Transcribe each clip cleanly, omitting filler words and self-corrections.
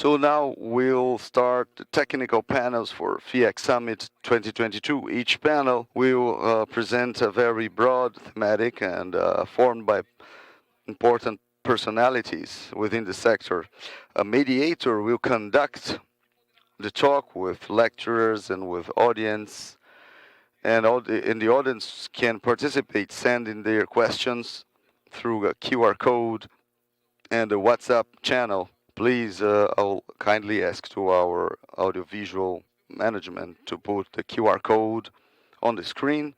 So now we'll start the technical panels for Fiec Summit 2022. Each panel will present a very broad thematic and formed by important personalities within the sector. A mediator will conduct the talk with lecturers and with audience, and the audience can participate, sending their questions through a QR code and a WhatsApp channel. Please, I'll kindly ask to our audiovisual management to put the QR code on the screen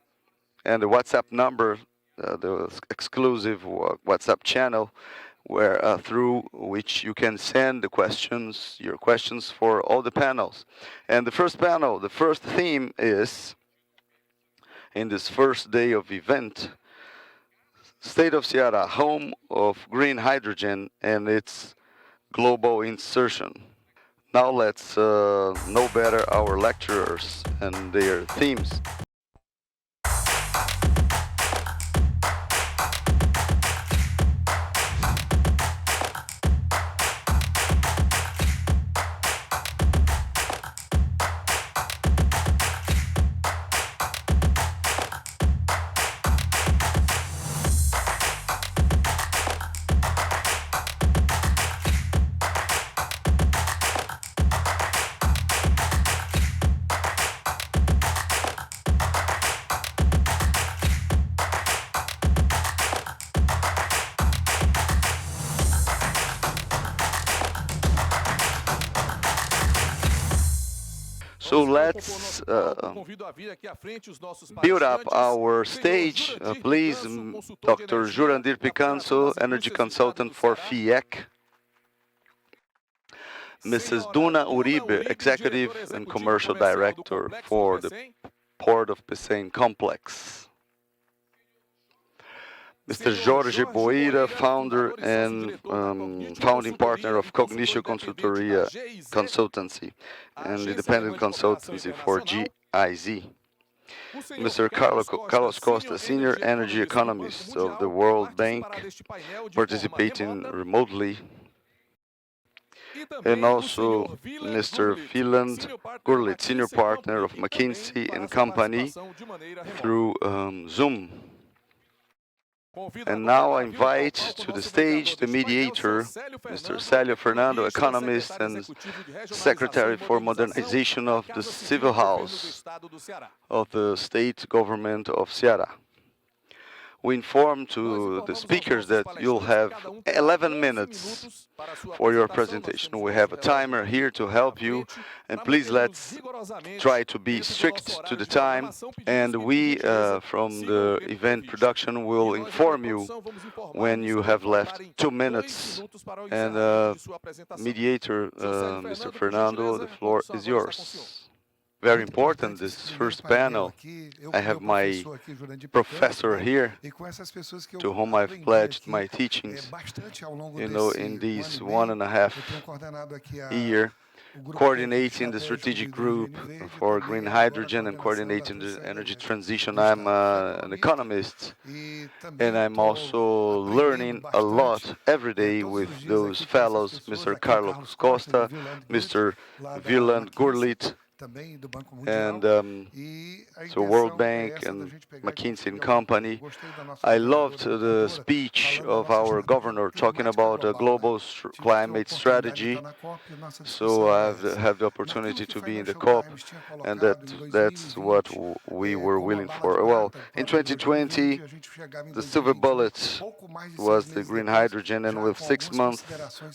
and the WhatsApp number, the exclusive WhatsApp channel, where through which you can send your questions for all the panels. And the first panel, the first theme is, in this first day of event, State of Ceará, home of green hydrogen and its global insertion. Now let's know better our lecturers and their themes. So let's build up our stage. Please, Dr. Jurandir Picanso, Energy Consultant for Fiec. Mrs. Duna Uribe, Executive and Commercial Director for the Port of Pecém Complex. Mr. Jorge Boeira, founder and founding partner of Cognition Consultoria Consultancy and independent consultancy for GIZ. Mr. Carlos Costa, senior energy economist of the World Bank, participating remotely. And also Mr. Wieland Gurlit, senior partner of McKinsey and Company through Zoom. And now I invite to the stage the mediator, Mr. Célio Fernando, economist and Secretary for Modernization of the Civil House of the State Government of Ceará. We inform to the speakers that you'll have 11 minutes for your presentation. We have a timer here to help you, and please let's try to be strict to the time, and we from the event production will inform you when you have left 2 minutes. And mediator, Mr. Fernando, the floor is yours. Very important, this first panel. I have my professor here, to whom I've pledged my teachings, in these 1.5 years, coordinating the strategic group for green hydrogen and coordinating the energy transition. I'm an economist, and I'm also learning a lot every day with those fellows, Mr. Carlos Costa, Mr. Wieland Gurlit, and so World Bank and McKinsey and Company. I loved the speech of our governor talking about a global climate strategy. So I have the opportunity to be in the COP, and that's what we were willing for. Well, in 2020, the silver bullet was the green hydrogen, and with 6 months,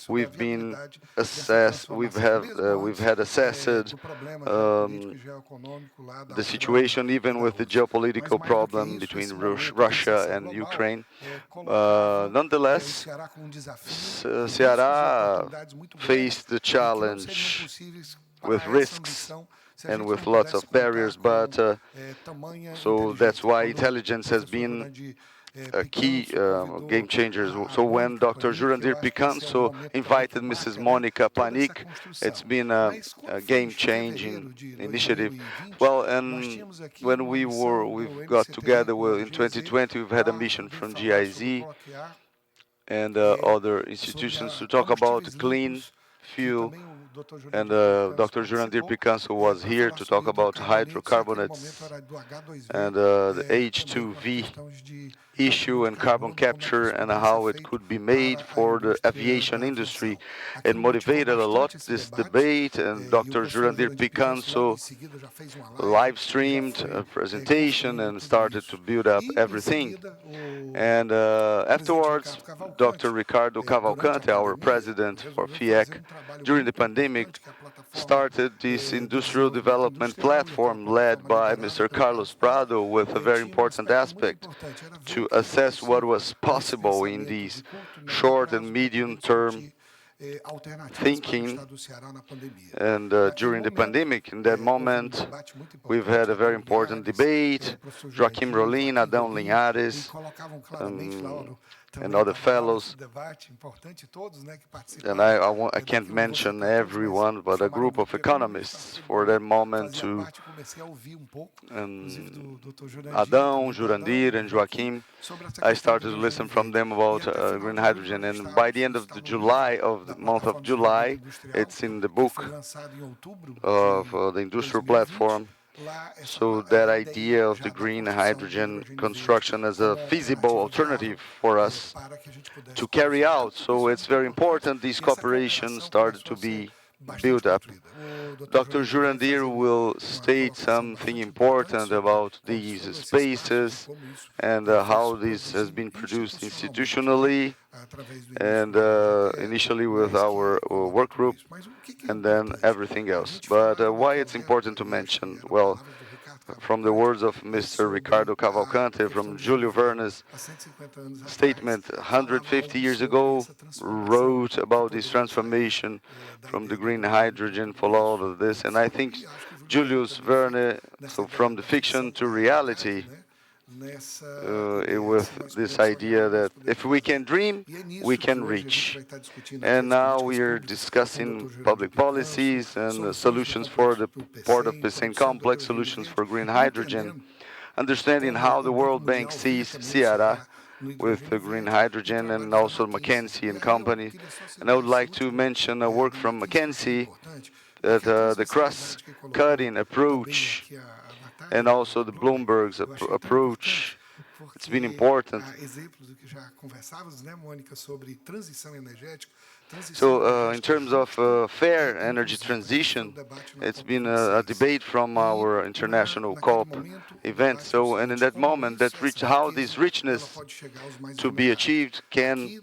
we've been assessed. We've had assessed the situation, even with the geopolitical problem between Russia and Ukraine. Nonetheless, Ceará faced the challenge with risks and with lots of barriers, but so that's why intelligence has been a key game changer. So when Dr. Jurandir Picanso invited Mrs. Monica Panic, it's been a game-changing initiative. Well, and when we've got together in 2020, we've had a mission from GIZ and other institutions to talk about clean fuel And Dr. Jurandir Picanso was here to talk about hydrocarbonates and the H2V issue and carbon capture and how it could be made for the aviation industry. It motivated a lot this debate, and Dr. Jurandir Picanso live streamed a presentation and started to build up everything. And afterwards, Dr. Ricardo Cavalcante, our president for Fiec, during the pandemic, started this industrial development platform led by Mr. Carlos Prado with a very important aspect to assess what was possible in these short and medium term thinking. And during the pandemic, in that moment, we've had a very important debate. Joaquim Rolim, Adão Linhares, and other fellows. And I can't mention everyone, but a group of economists for that moment to Adão, Jurandir, and Joaquim. I started to listen from them about green hydrogen, and by the end of the month of July, it's in the book of the industrial platform. So that idea of the green hydrogen construction as a feasible alternative for us to carry out. So it's very important these cooperations started to be built up. Dr. Jurandir will state something important about these spaces and how this has been produced institutionally and initially with our work group and then everything else. But why it's important to mention? Well, from the words of Mr. Ricardo Cavalcante, from Júlio Verne's statement 150 years ago, wrote about this transformation from the green hydrogen for all of this. And I think Julius Verne, so from the fiction to reality, with this idea that if we can dream, we can reach. And now we are discussing public policies and solutions for the Port of Pecém complex, solutions for green hydrogen, understanding how the World Bank sees Ceará with the green hydrogen and also McKinsey and company. And I would like to mention a work from McKinsey that the cross-cutting approach and also the Bloomberg's approach. It's been important. So in terms of fair energy transition, it's been a debate from our international COP event. So, and in that moment, how this richness to be achieved can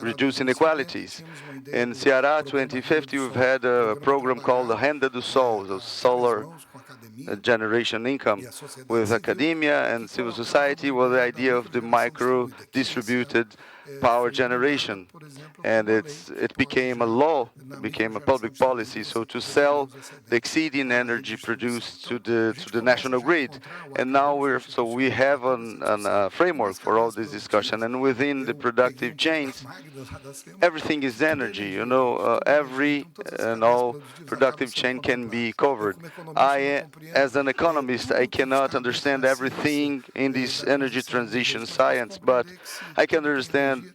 reduce inequalities. In Ceará 2050, we've had a program called the Renda do Sol, the solar generation income, with academia and civil society, with the idea of the micro-distributed power generation. And it became a law, became a public policy, so to sell the exceeding energy produced to the national grid. And now we have a framework for all this discussion, and within the productive chains, everything is energy, you know, every and all productive chain can be covered. As an economist, I cannot understand everything in this energy transition science, but I can understand,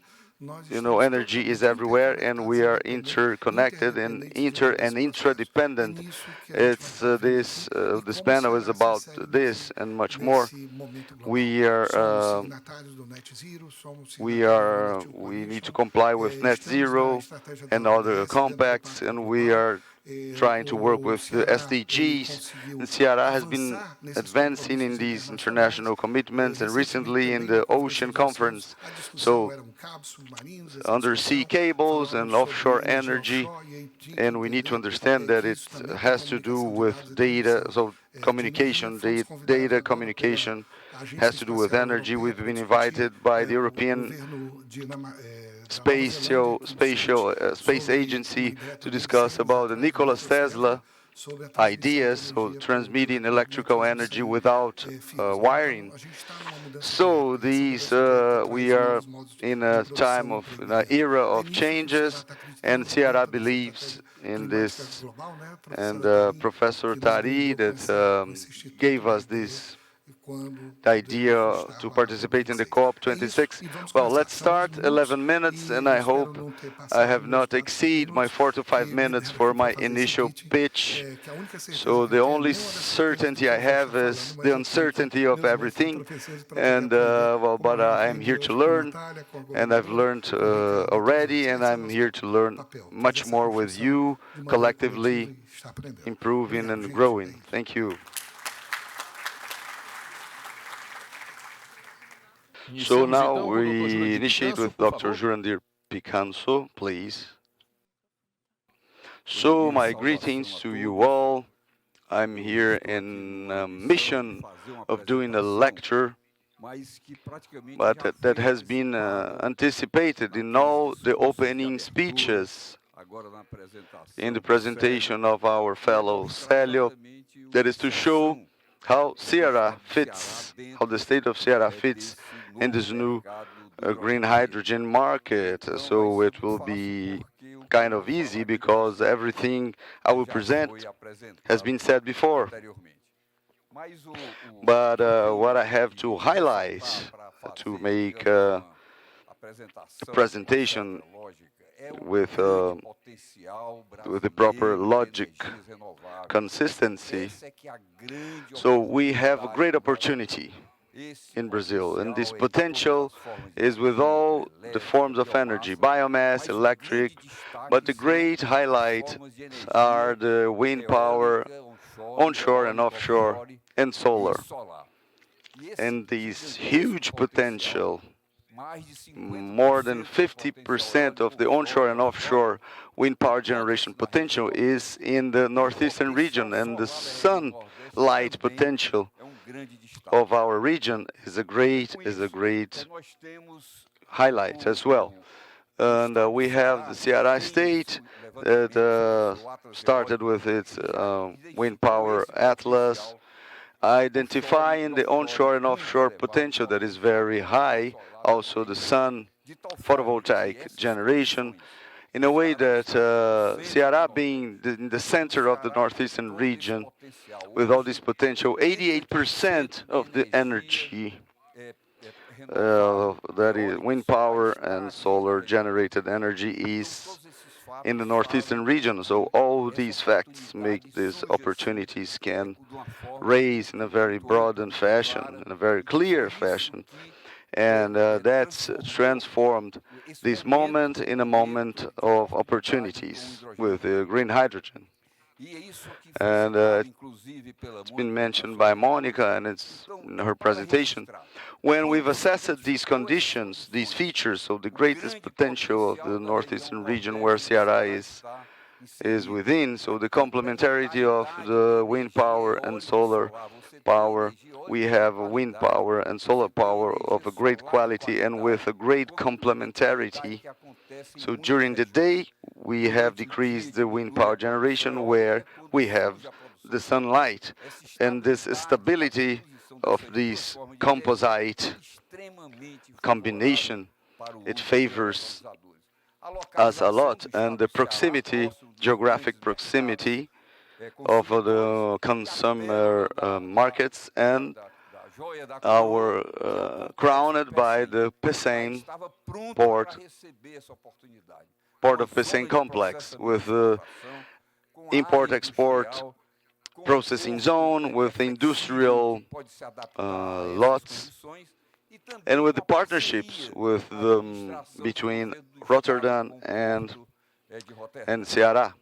you know, energy is everywhere, and we are interconnected and intradependent. It's this panel is about this and much more. We need to comply with net zero and other compacts, and we are trying to work with the SDGs. And Ceará has been advancing in these international commitments, and recently in the Ocean Conference. So undersea cables and offshore energy, and we need to understand that it has to do with data, so communication, data communication has to do with energy. We've been invited by the European Space Agency to discuss about the Nikola Tesla ideas, so transmitting electrical energy without wiring. So we are in a time of an era of changes, and Ceará believes in this. And Professor Tari that gave us this the idea to participate in the COP26. Well, let's start, 11 minutes, and I hope I have not exceed my 4 to 5 minutes for my initial pitch. So the only certainty I have is the uncertainty of everything, and but I'm here to learn, and I've learned already, and I'm here to learn much more with you, collectively improving and growing. Thank you. So now we initiate with Dr. Jurandir Picanso, please. So my greetings to you all. I'm here in a mission of doing a lecture, but that has been anticipated in all the opening speeches in the presentation of our fellow Célio, that is to show how Ceará fits, how the state of Ceará fits in this new green hydrogen market. So it will be kind of easy because everything I will present has been said before. But what I have to highlight to make a presentation with the proper logic, consistency. So we have a great opportunity in Brazil, and this potential is with all the forms of energy, biomass, electric, but the great highlight are the wind power, onshore and offshore, and solar. And this huge potential, more than 50% of the onshore and offshore wind power generation potential is in the northeastern region, and the sunlight potential of our region is a great highlight as well. And we have the Ceará state that started with its wind power atlas, identifying the onshore and offshore potential that is very high, also the sun photovoltaic generation, in a way that Ceará being in the center of the northeastern region, with all this potential, 88% of the energy that is wind power and solar generated energy is in the northeastern region. So all these facts make these opportunities can raise in a very broadened fashion, in a very clear fashion. And that's transformed this moment in a moment of opportunities with green hydrogen. And it's been mentioned by Monica, and it's in her presentation. When we've assessed these conditions, these features of the greatest potential of the northeastern region where Ceará is within, so the complementarity of the wind power and solar power, we have wind power and solar power of a great quality and with a great complementarity. So during the day, we have decreased the wind power generation where we have the sunlight, and this stability of this composite combination, it favors us a lot, and the proximity, geographic proximity of the consumer markets, and our crowned by the Pecém port of Pecém complex, with the import-export processing zone, with industrial lots, and with the partnerships with between Rotterdam and Ceará.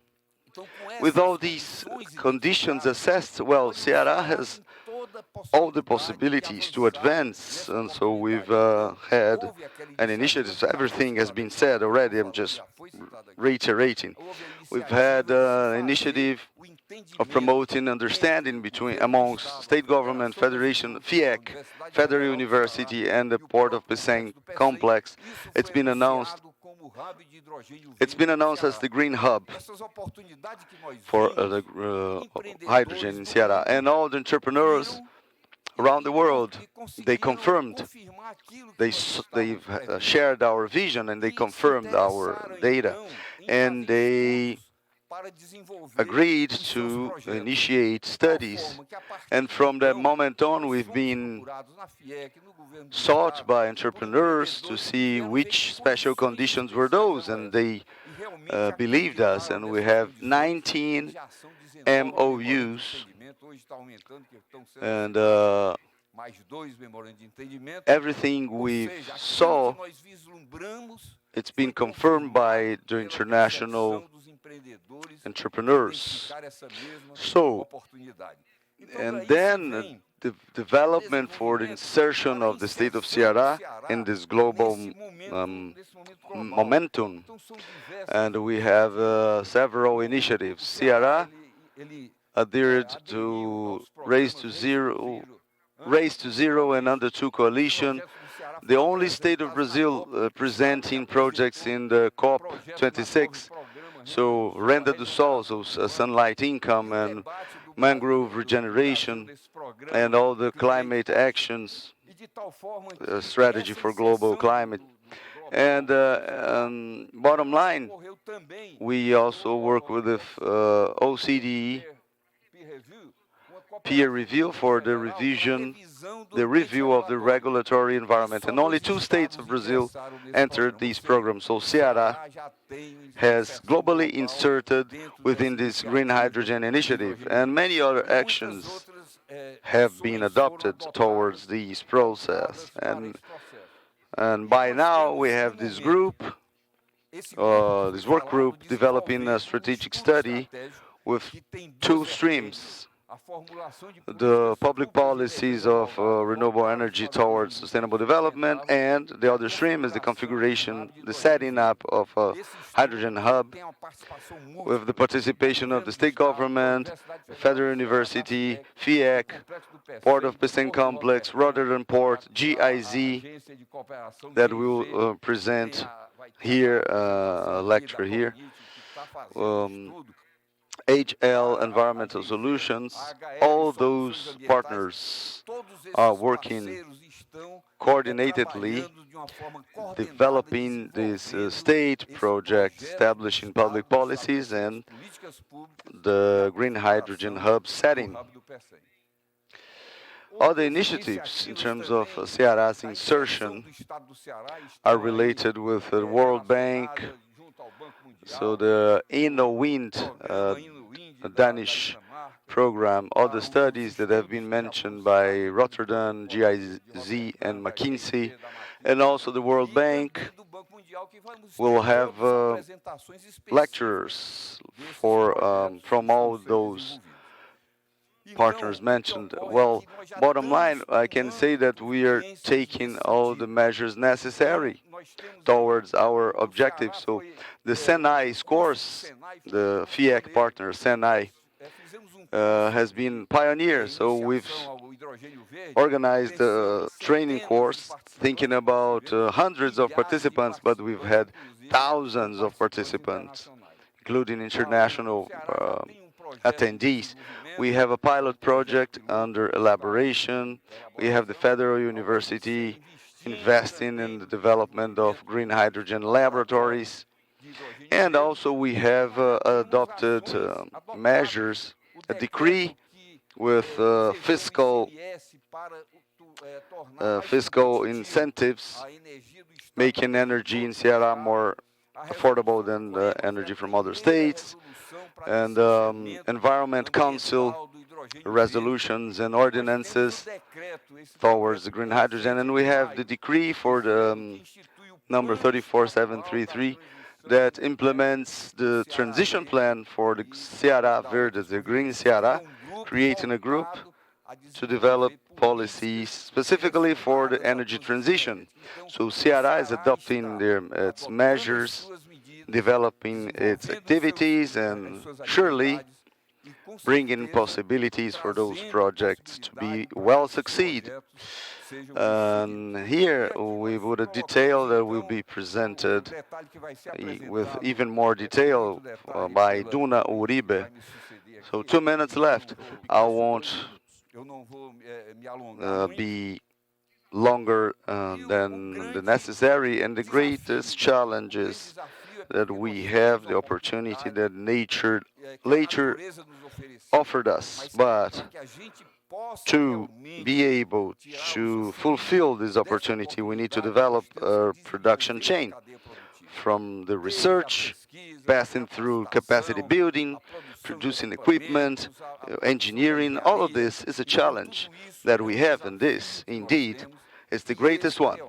With all these conditions assessed, well, Ceará has all the possibilities to advance, and so we've had an initiative. Everything has been said already, I'm just reiterating. We've had an initiative of promoting understanding amongst state government, federation, Fiec, Federal University, and the Port of Pecém complex. It's been announced as the green hub for the hydrogen in Ceará, and all the entrepreneurs around the world, they confirmed, they've shared our vision, and they confirmed our data, and they agreed to initiate studies. And from that moment on, we've been sought by entrepreneurs to see which special conditions were those, and they believed us, and we have 19 MOUs, and everything we saw, it's been confirmed by the international entrepreneurs. So, and then the development for the insertion of the state of Ceará in this global momentum, and we have several initiatives. Ceará adhered to Race to Zero and Under 2 coalition, the only state of Brazil presenting projects in the COP26. So Renda do Sol, so sunlight income and mangrove regeneration and all the climate actions, strategy for global climate. And bottom line, we also work with the OCDE peer review for the review of the regulatory environment. And only 2 states of Brazil entered these programs. So Ceará has globally inserted within this green hydrogen initiative, and many other actions have been adopted towards this process. And by now we have this group, this work group, developing a strategic study with 2 streams. The public policies of renewable energy towards sustainable development, and the other stream is the configuration, the setting up of a hydrogen hub with the participation of the state government, Federal University, Fiec, Port of Pecém Complex, Rotterdam Port, GIZ, that we will present here, a lecture here. HL Environmental Solutions, all those partners are working coordinatedly, developing this state project, establishing public policies and the green hydrogen hub setting. Other initiatives in terms of Ceará's insertion are related with the World Bank. So the InnoWind, Danish program, other studies that have been mentioned by Rotterdam, GIZ, and McKinsey, and also the World Bank will have lecturers from all those partners mentioned. Well, bottom line, I can say that we are taking all the measures necessary towards our objectives. So the Senai scores, the Fiec partner, Senai, has been pioneer. So we've organized a training course thinking about hundreds of participants, but we've had thousands of participants, including international attendees. We have a pilot project under elaboration. We have the Federal University investing in the development of green hydrogen laboratories. And also we have adopted measures, a decree with fiscal incentives, making energy in Ceará more affordable than the energy from other states, and Environment Council resolutions and ordinances towards the green hydrogen. And we have the decree for the number 34733 that implements the transition plan for the Ceará Verde, the Green Ceará, creating a group to develop policies specifically for the energy transition. So Ceará is adopting its measures, developing its activities, and surely bringing possibilities for those projects to be well succeed. And here we would a detail that will be presented with even more detail by Duna Uribe. So 2 minutes left. I won't be longer than the necessary, and the greatest challenges that we have the opportunity that nature later offered us. But to be able to fulfill this opportunity, we need to develop a production chain from the research, passing through capacity building, producing equipment, engineering. All of this is a challenge that we have, and this, indeed, is the greatest one.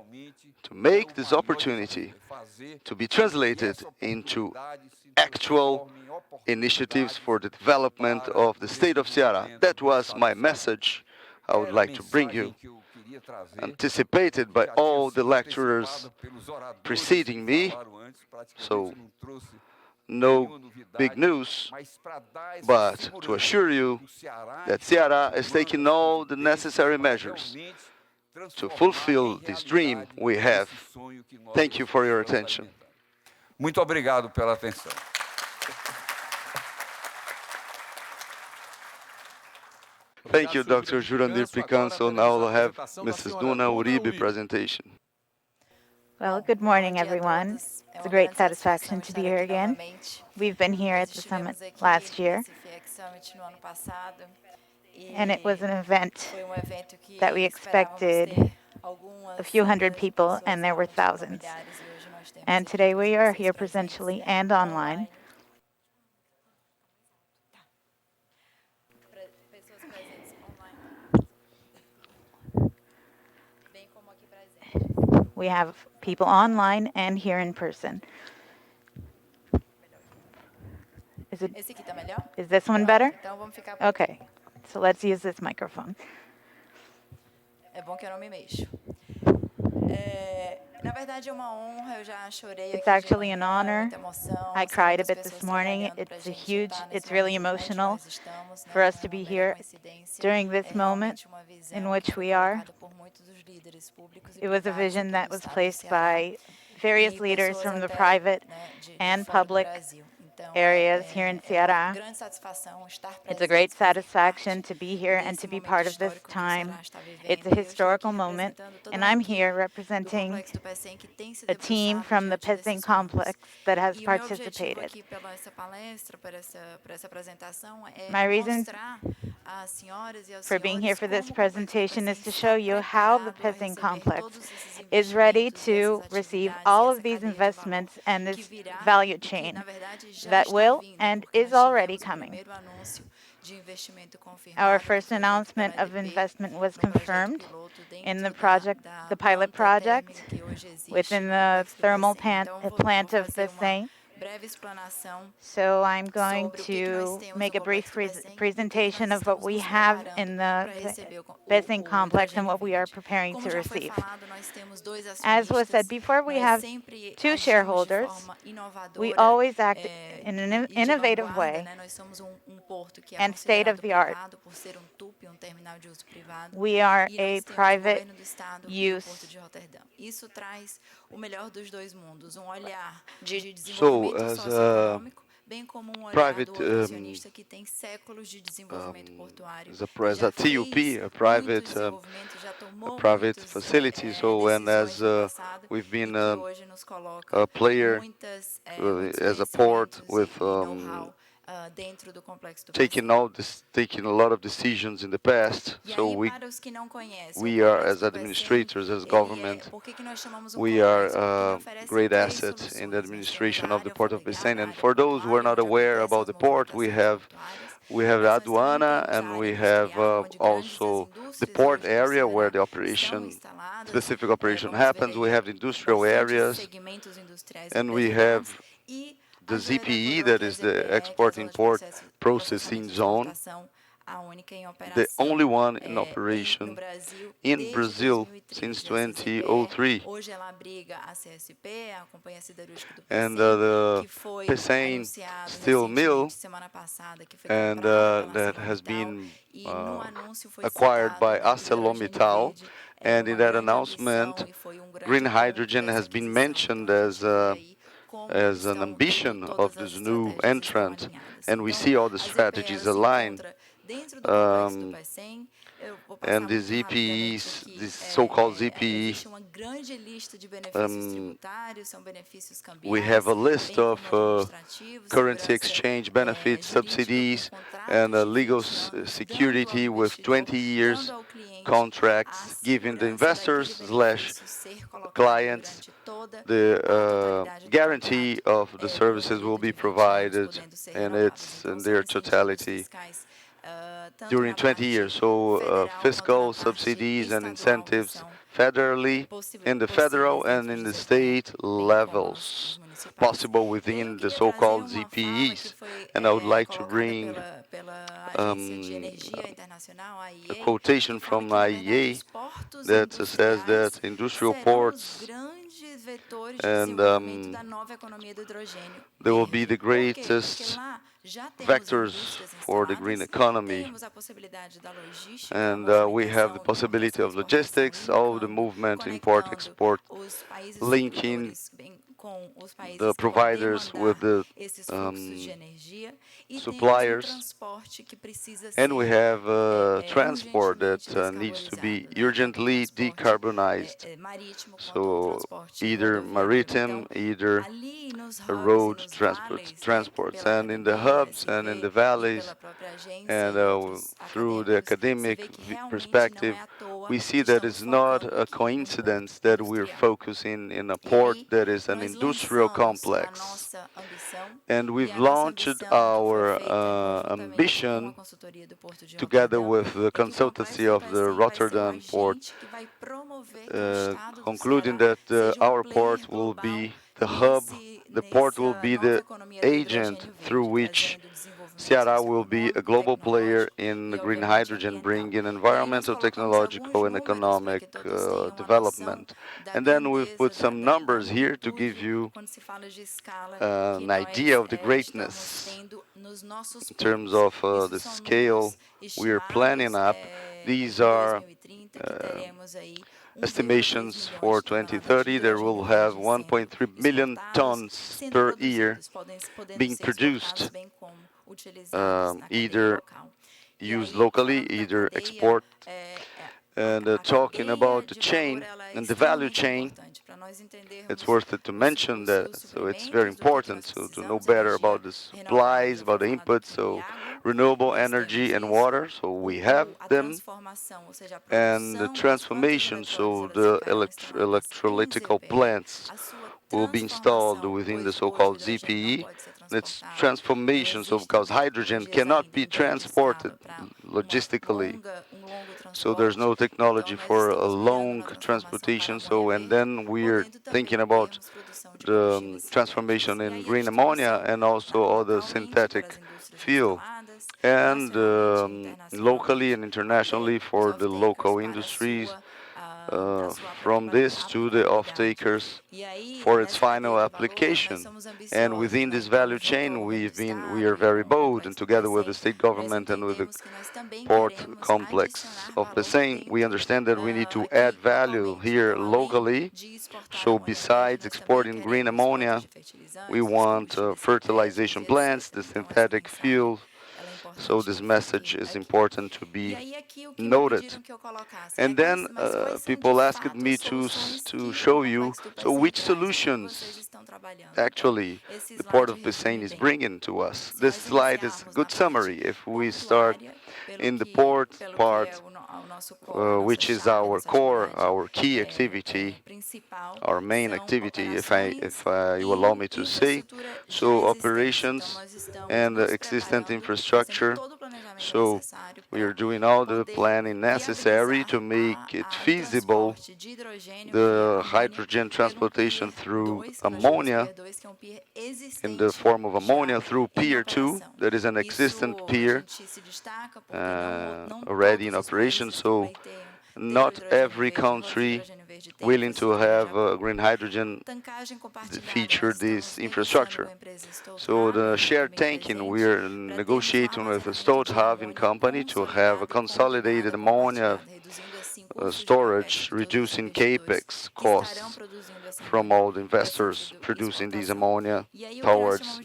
To make this opportunity to be translated into actual initiatives for the development of the state of Ceará. That was my message I would like to bring you, anticipated by all the lecturers preceding me, so no big news, but to assure you that Ceará is taking all the necessary measures to fulfill this dream we have. Thank you for your attention. Muito obrigado pela atenção. Thank you, Dr. Jurandir Picanso. Now we'll have Mrs. Duna Uribe presentation. Well, good morning, everyone. It's a great satisfaction to be here again. We've been here at the summit last year, and it was an event that we expected a few hundred people, and there were thousands. And today we are here presentially and online. We have people online and here in person. Is this one better? Okay, so let's use this microphone. It's actually an honor. I cried a bit this morning. It's really emotional for us to be here during this moment in which we are. It was a vision that was placed by various leaders from the private and public areas here in Ceará. It's a great satisfaction to be here and to be part of this time. It's a historical moment, and I'm here representing a team from the Pecém complex that has participated. My reason for being here for this presentation is to show you how the Pecém complex is ready to receive all of these investments and this value chain that will and is already coming. Our first announcement of investment was confirmed in the pilot project within the thermal plant of Pecém. So I'm going to make a brief presentation of what we have in the Pecém complex and what we are preparing to receive. As was said before, we have two shareholders. We always act in an innovative way and state-of-the-art. We are a private use. So, as a private, as a TUP, a private facility, so and as we've been a player as a port with taking a lot of decisions in the past. So we are, as administrators, as government, we are a great asset in the administration of the Port of Pecém. And for those who are not aware about the port, we have Aduana, and we have also the port area where the specific operation happens. We have industrial areas, and we have the ZPE, that is the export-import processing zone, the only one in operation in Brazil since 2003. And the Pecém steel mill, and that has been acquired by ArcelorMittal. And in that announcement, green hydrogen has been mentioned as an ambition of this new entrant, and we see all the strategies aligned. And the ZPEs, this so-called ZPE, We have a list of currency exchange benefits, subsidies, and legal security with 20 years contracts, giving the investors/clients the guarantee of the services will be provided in their totality during 20 years. So fiscal subsidies and incentives federally, in the federal and in the state levels, possible within the so-called ZPEs. And I would like to bring a quotation from IEA that says that industrial ports and they will be the greatest vectors for the green economy. And we have the possibility of logistics, all the movement, import, export, linking the providers with the suppliers. And we have transport that needs to be urgently decarbonized. So either maritime, either road transports. And in the hubs and in the valleys and through the academic perspective, we see that it's not a coincidence that we're focusing in a port that is an industrial complex. And we've launched our ambition together with the consultancy of the Rotterdam port, concluding that our port will be the hub, the port will be the agent through which Ceará will be a global player in green hydrogen, bringing environmental, technological, and economic development. And then we've put some numbers here to give you an idea of the greatness in terms of the scale we are planning up. These are estimations for 2030. There will have 1.3 million tons per year being produced, either used locally, either export. And talking about the chain and the value chain, it's worth it to mention that. So it's very important to know better about the supplies, about the inputs, so renewable energy and water, so we have them, and the transformation, so the electrolytical plants will be installed within the so-called ZPE. It's transformation, so because hydrogen cannot be transported logistically, so there's no technology for a long transportation. So, and then we're thinking about the transformation in green ammonia and also other synthetic fuel, and locally and internationally for the local industries, from this to the off-takers for its final application. And within this value chain, we are very bold, and together with the state government and with the port complex of Pecém, we understand that we need to add value here locally. So besides exporting green ammonia, we want fertilization plants, the synthetic fuel. So this message is important to be noted. And then people asked me to show you, so which solutions actually the Port of Pecém is bringing to us. This slide is a good summary. If we start in the port part, which is our core, our key activity, our main activity, if you allow me to say. So operations and existent infrastructure. So we are doing all the planning necessary to make it feasible, the hydrogen transportation through ammonia, in the form of ammonia through Pier 2, that is an existent pier already in operation. So not every country willing to have green hydrogen feature this infrastructure. So the shared tanking, we're negotiating with a Stolthaven company to have a consolidated ammonia storage, reducing capex costs from all the investors producing these ammonia towards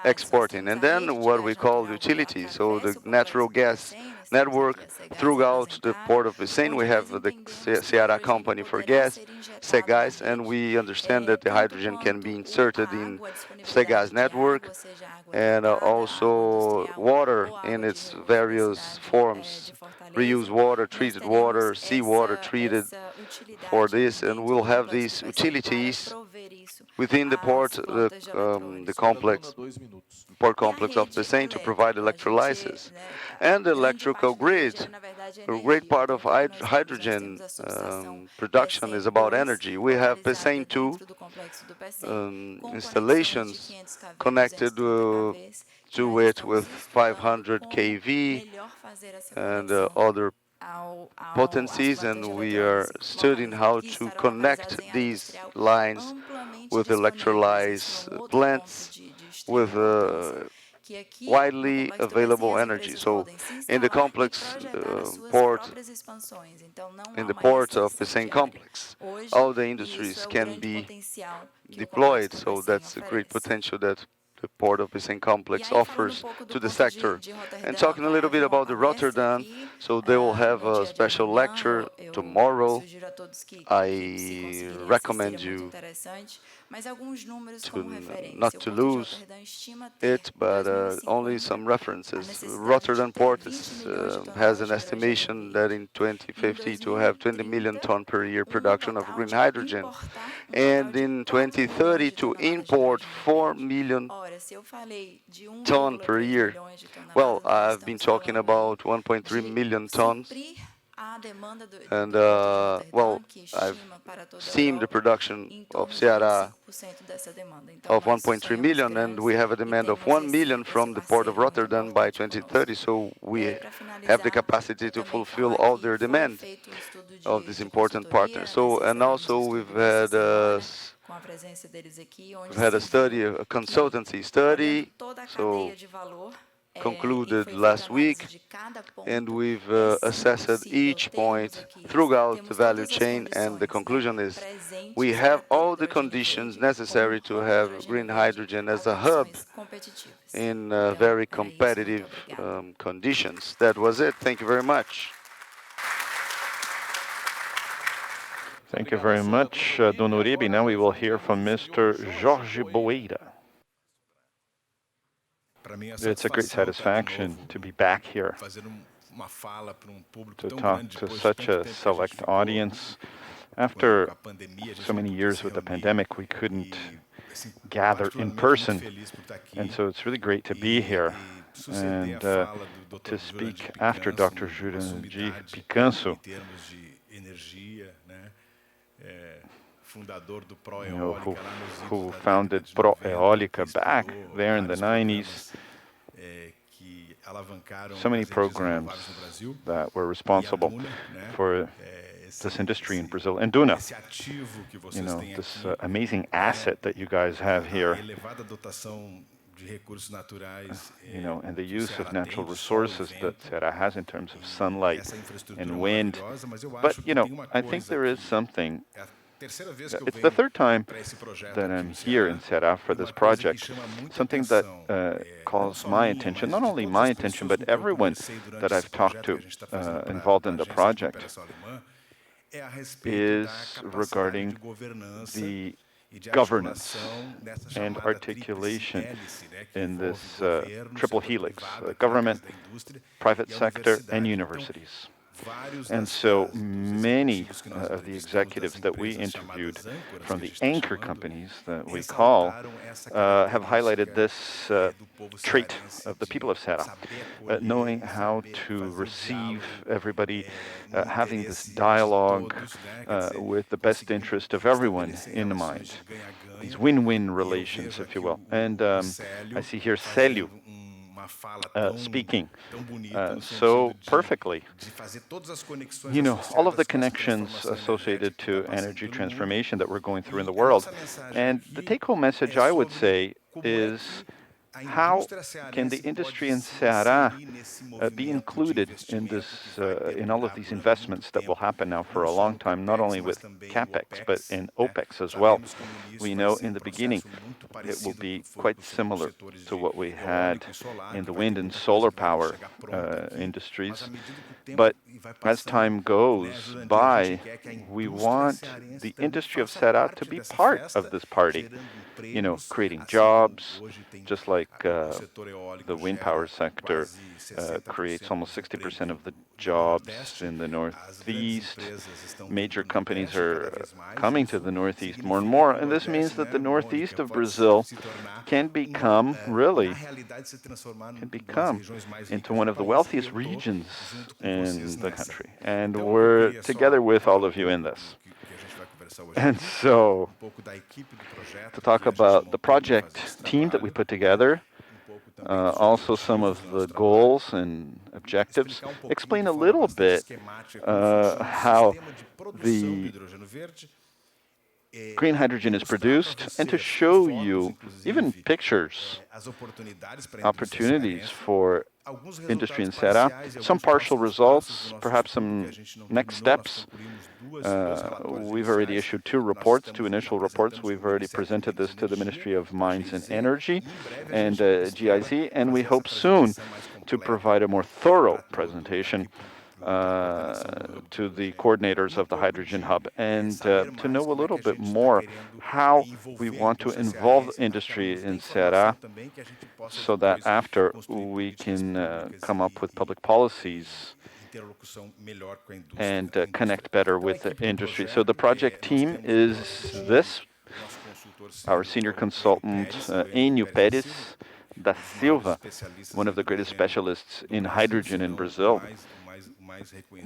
exporting. And then what we call utilities, so the natural gas network throughout the port of Vicente. We have the Ceará company for gas, Segás, and we understand that the hydrogen can be inserted in Segás network, and also water in its various forms, reuse water, treated water, seawater treated for this, and we'll have these utilities within the port, the port complex of Vicente to provide electrolysis. And the electrical grid, a great part of hydrogen production is about energy. We have Vicente 2 installations connected to it with 500 kV and other potencies, and we are studying how to connect these lines with electrolyze plants with widely available energy. So in the complex port, in the port of the same complex, all the industries can be deployed. So that's a great potential that the Port of Vicente complex offers to the sector. And talking a little bit about the Rotterdam, so they will have a special lecture tomorrow. I recommend you not to lose it, but only some references. Rotterdam Port has an estimation that in 2050 to have 20 million ton per year production of green hydrogen, and in 2030 to import 4 million ton per year. Well, I've been talking about 1.3 million tons, and well, I've seen the production of Ceará of 1.3 million, and we have a demand of 1 million from the Port of Rotterdam by 2030, so we have the capacity to fulfill all their demand of this important partner. So, and also we've had a study, a consultancy study, so concluded last week, and we've assessed each point throughout the value chain, and the conclusion is we have all the conditions necessary to have green hydrogen as a hub in very competitive conditions. That was it. Thank you very much. Thank you very much, Don Uribe. Now we will hear from Mr. Jorge Boeira. It's a great satisfaction to be back here to talk to such a select audience. After so many years with the pandemic, we couldn't gather in person, and so it's really great to be here and to speak after Dr. Jurandir Picanso, who founded Pro Eólica back there in the 90s. So many programs that were responsible for this industry in Brazil. And Duna, this amazing asset that you guys have here, and the use of natural resources that Ceará has in terms of sunlight and wind. But, I think there is something. It's the third time that I'm here in Ceará for this project. Something that calls my attention, not only my attention, but everyone that I've talked to involved in the project, is regarding the governance and articulation in this triple helix, government, private sector, and universities. And so many of the executives that we interviewed from the anchor companies that we call have highlighted this trait of the people of Ceará, knowing how to receive everybody, having this dialogue with the best interest of everyone in mind, these win-win relations, if you will. And I see here Célio speaking so perfectly. All of the connections associated to energy transformation that we're going through in the world. And the take-home message, I would say, is how can the industry in Ceará be included in this, in all of these investments that will happen now for a long time, not only with capex but in opex as well? We know in the beginning it will be quite similar to what we had in the wind and solar power industries. But as time goes by, we want the industry of Ceará to be part of this party, creating jobs, just like the wind power sector creates almost 60% of the jobs in the Northeast. Major companies are coming to the Northeast more and more, and this means that the Northeast of Brazil can become into one of the wealthiest regions in the country. And we're together with all of you in this. And so, to talk about the project team that we put together, also some of the goals and objectives, explain a little bit how the green hydrogen is produced, and to show you even pictures, opportunities for industry in Ceará, some partial results, perhaps some next steps. We've already issued two initial reports. We've already presented this to the Ministry of Mines and Energy and GIZ, and we hope soon to provide a more thorough presentation to the coordinators of the Hydrogen Hub, and to know a little bit more how we want to involve industry in Ceará, so that after we can come up with public policies and connect better with the industry. So the project team is this: our senior consultant, Enio Pérez da Silva, one of the greatest specialists in hydrogen in Brazil,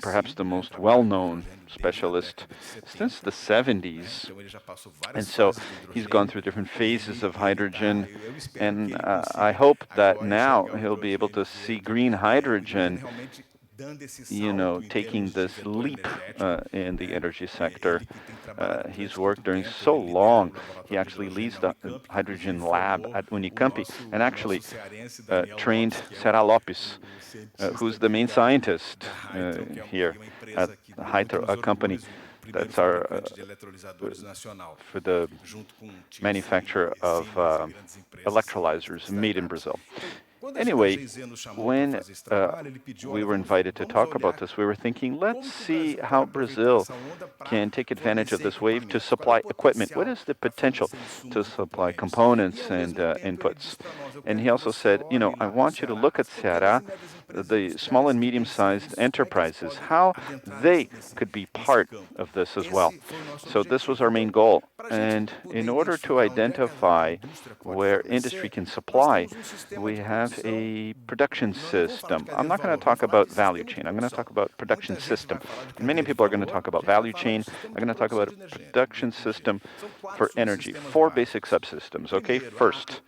perhaps the most well-known specialist since the 70s. And so he's gone through different phases of hydrogen, and I hope that now he'll be able to see green hydrogen taking this leap in the energy sector. He's worked during so long. He actually leads the hydrogen lab at Unicamp, and actually trained Ceará Lopes, who's the main scientist here at Hydro, a company that's our for the manufacture of electrolyzers made in Brazil. Anyway, when we were invited to talk about this, we were thinking, let's see how Brazil can take advantage of this wave to supply equipment. What is the potential to supply components and inputs? And he also said, I want you to look at Ceará, the small and medium-sized enterprises, how they could be part of this as well. So this was our main goal. And in order to identify where industry can supply, we have a production system. I'm not going to talk about value chain. I'm going to talk about production system. And many people are going to talk about value chain. I'm going to talk about a production system for energy. 4 basic subsystems, okay? First,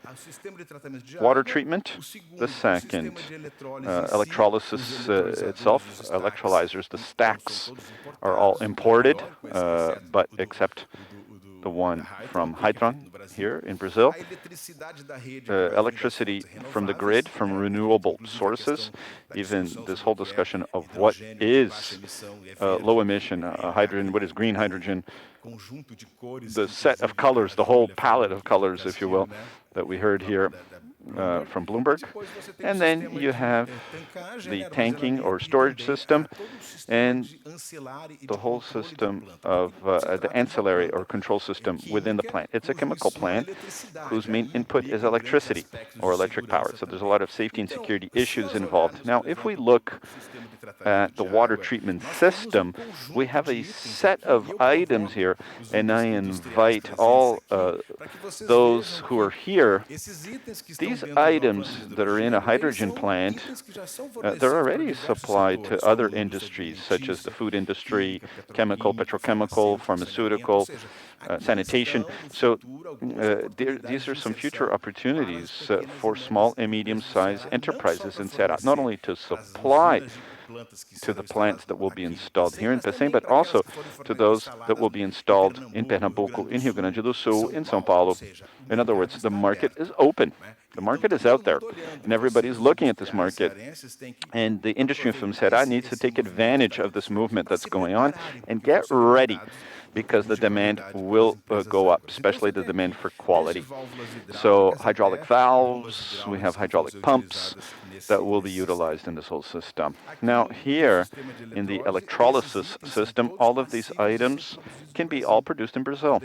water treatment. The second, electrolysis itself, electrolyzers. The stacks are all imported, but except the one from Hydron here in Brazil. Electricity from the grid, from renewable sources. Even this whole discussion of what is low emission hydrogen, what is green hydrogen, the set of colors, the whole palette of colors, if you will, that we heard here from Bloomberg. And then you have the tanking or storage system and the whole system of the ancillary or control system within the plant. It's a chemical plant whose main input is electricity or electric power. So there's a lot of safety and security issues involved. Now, if we look at the water treatment system, we have a set of items here, and I invite all those who are here. These items that are in a hydrogen plant, they're already supplied to other industries, such as the food industry, chemical, petrochemical, pharmaceutical, sanitation. So these are some future opportunities for small and medium-sized enterprises in Ceará, not only to supply to the plants that will be installed here in Pecém, but also to those that will be installed in Pernambuco, in Rio Grande do Sul, in São Paulo. In other words, the market is open. The market is out there, and everybody's looking at this market. And the industry from Ceará needs to take advantage of this movement that's going on and get ready, because the demand will go up, especially the demand for quality. So hydraulic valves, we have hydraulic pumps that will be utilized in this whole system. Now here, in the electrolysis system, all of these items can be all produced in Brazil.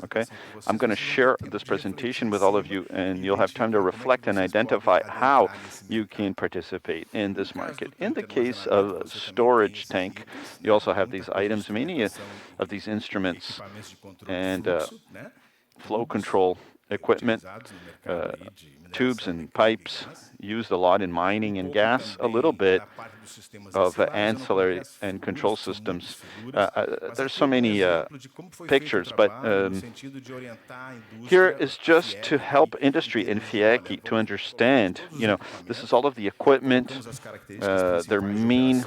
Okay, I'm going to share this presentation with all of you, and you'll have time to reflect and identify how you can participate in this market. In the case of a storage tank, you also have these items, many of these instruments and flow control equipment, tubes and pipes used a lot in mining and gas, a little bit of ancillary and control systems. There's so many pictures, but here is just to help industry in Fiec to understand, this is all of the equipment, their main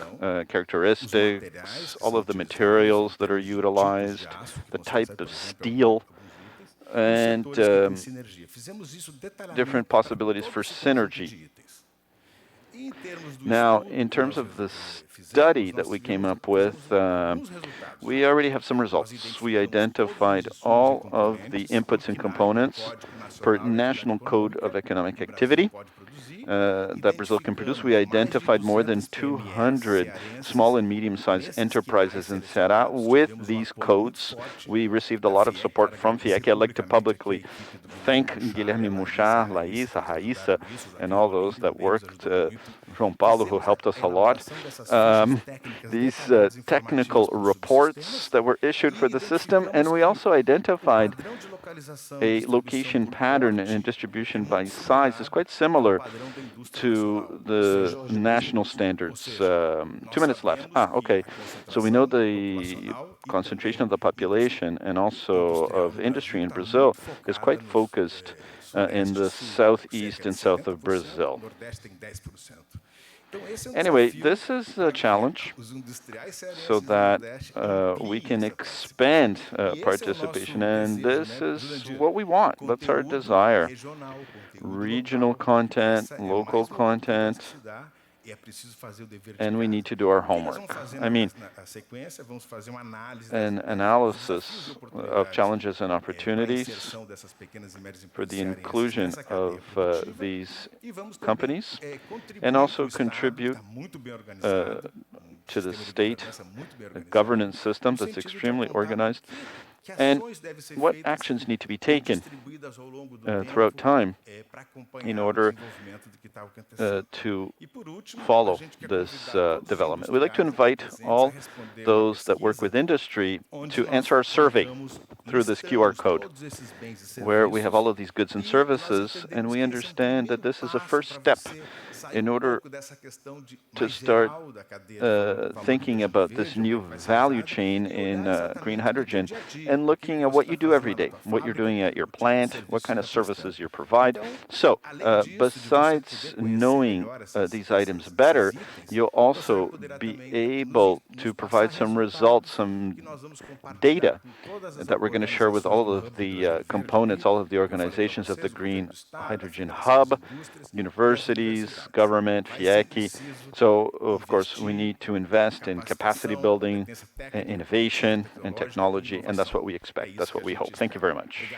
characteristics, all of the materials that are utilized, the type of steel, and different possibilities for synergy. Now, in terms of the study that we came up with, we already have some results. We identified all of the inputs and components per National Code of Economic Activity that Brazil can produce. We identified more than 200 small and medium-sized enterprises in Ceará with these codes. We received a lot of support from Fiec. I'd like to publicly thank Guilherme Muchar, Laísa, Raíssa, and all those that worked, João Paulo, who helped us a lot. These technical reports that were issued for the system, and we also identified a location pattern and distribution by size is quite similar to the national standards. 2 minutes left. Okay. So we know the concentration of the population and also of industry in Brazil is quite focused in the southeast and south of Brazil. Anyway, this is a challenge so that we can expand participation, and this is what we want. That's our desire. Regional content, local content, and we need to do our homework. I mean, an analysis of challenges and opportunities for the inclusion of these companies, and also contribute to the state governance system that's extremely organized, and what actions need to be taken throughout time in order to follow this development. We'd like to invite all those that work with industry to answer our survey through this QR code, where we have all of these goods and services, and we understand that this is a first step in order to start thinking about this new value chain in green hydrogen, and looking at what you do every day, what you're doing at your plant, what kind of services you provide. So, besides knowing these items better, you'll also be able to provide some results, some data that we're going to share with all of the components, all of the organizations of the Green Hydrogen Hub, universities, government, Fiec. So, of course, we need to invest in capacity building, innovation, and technology, and that's what we expect. That's what we hope. Thank you very much.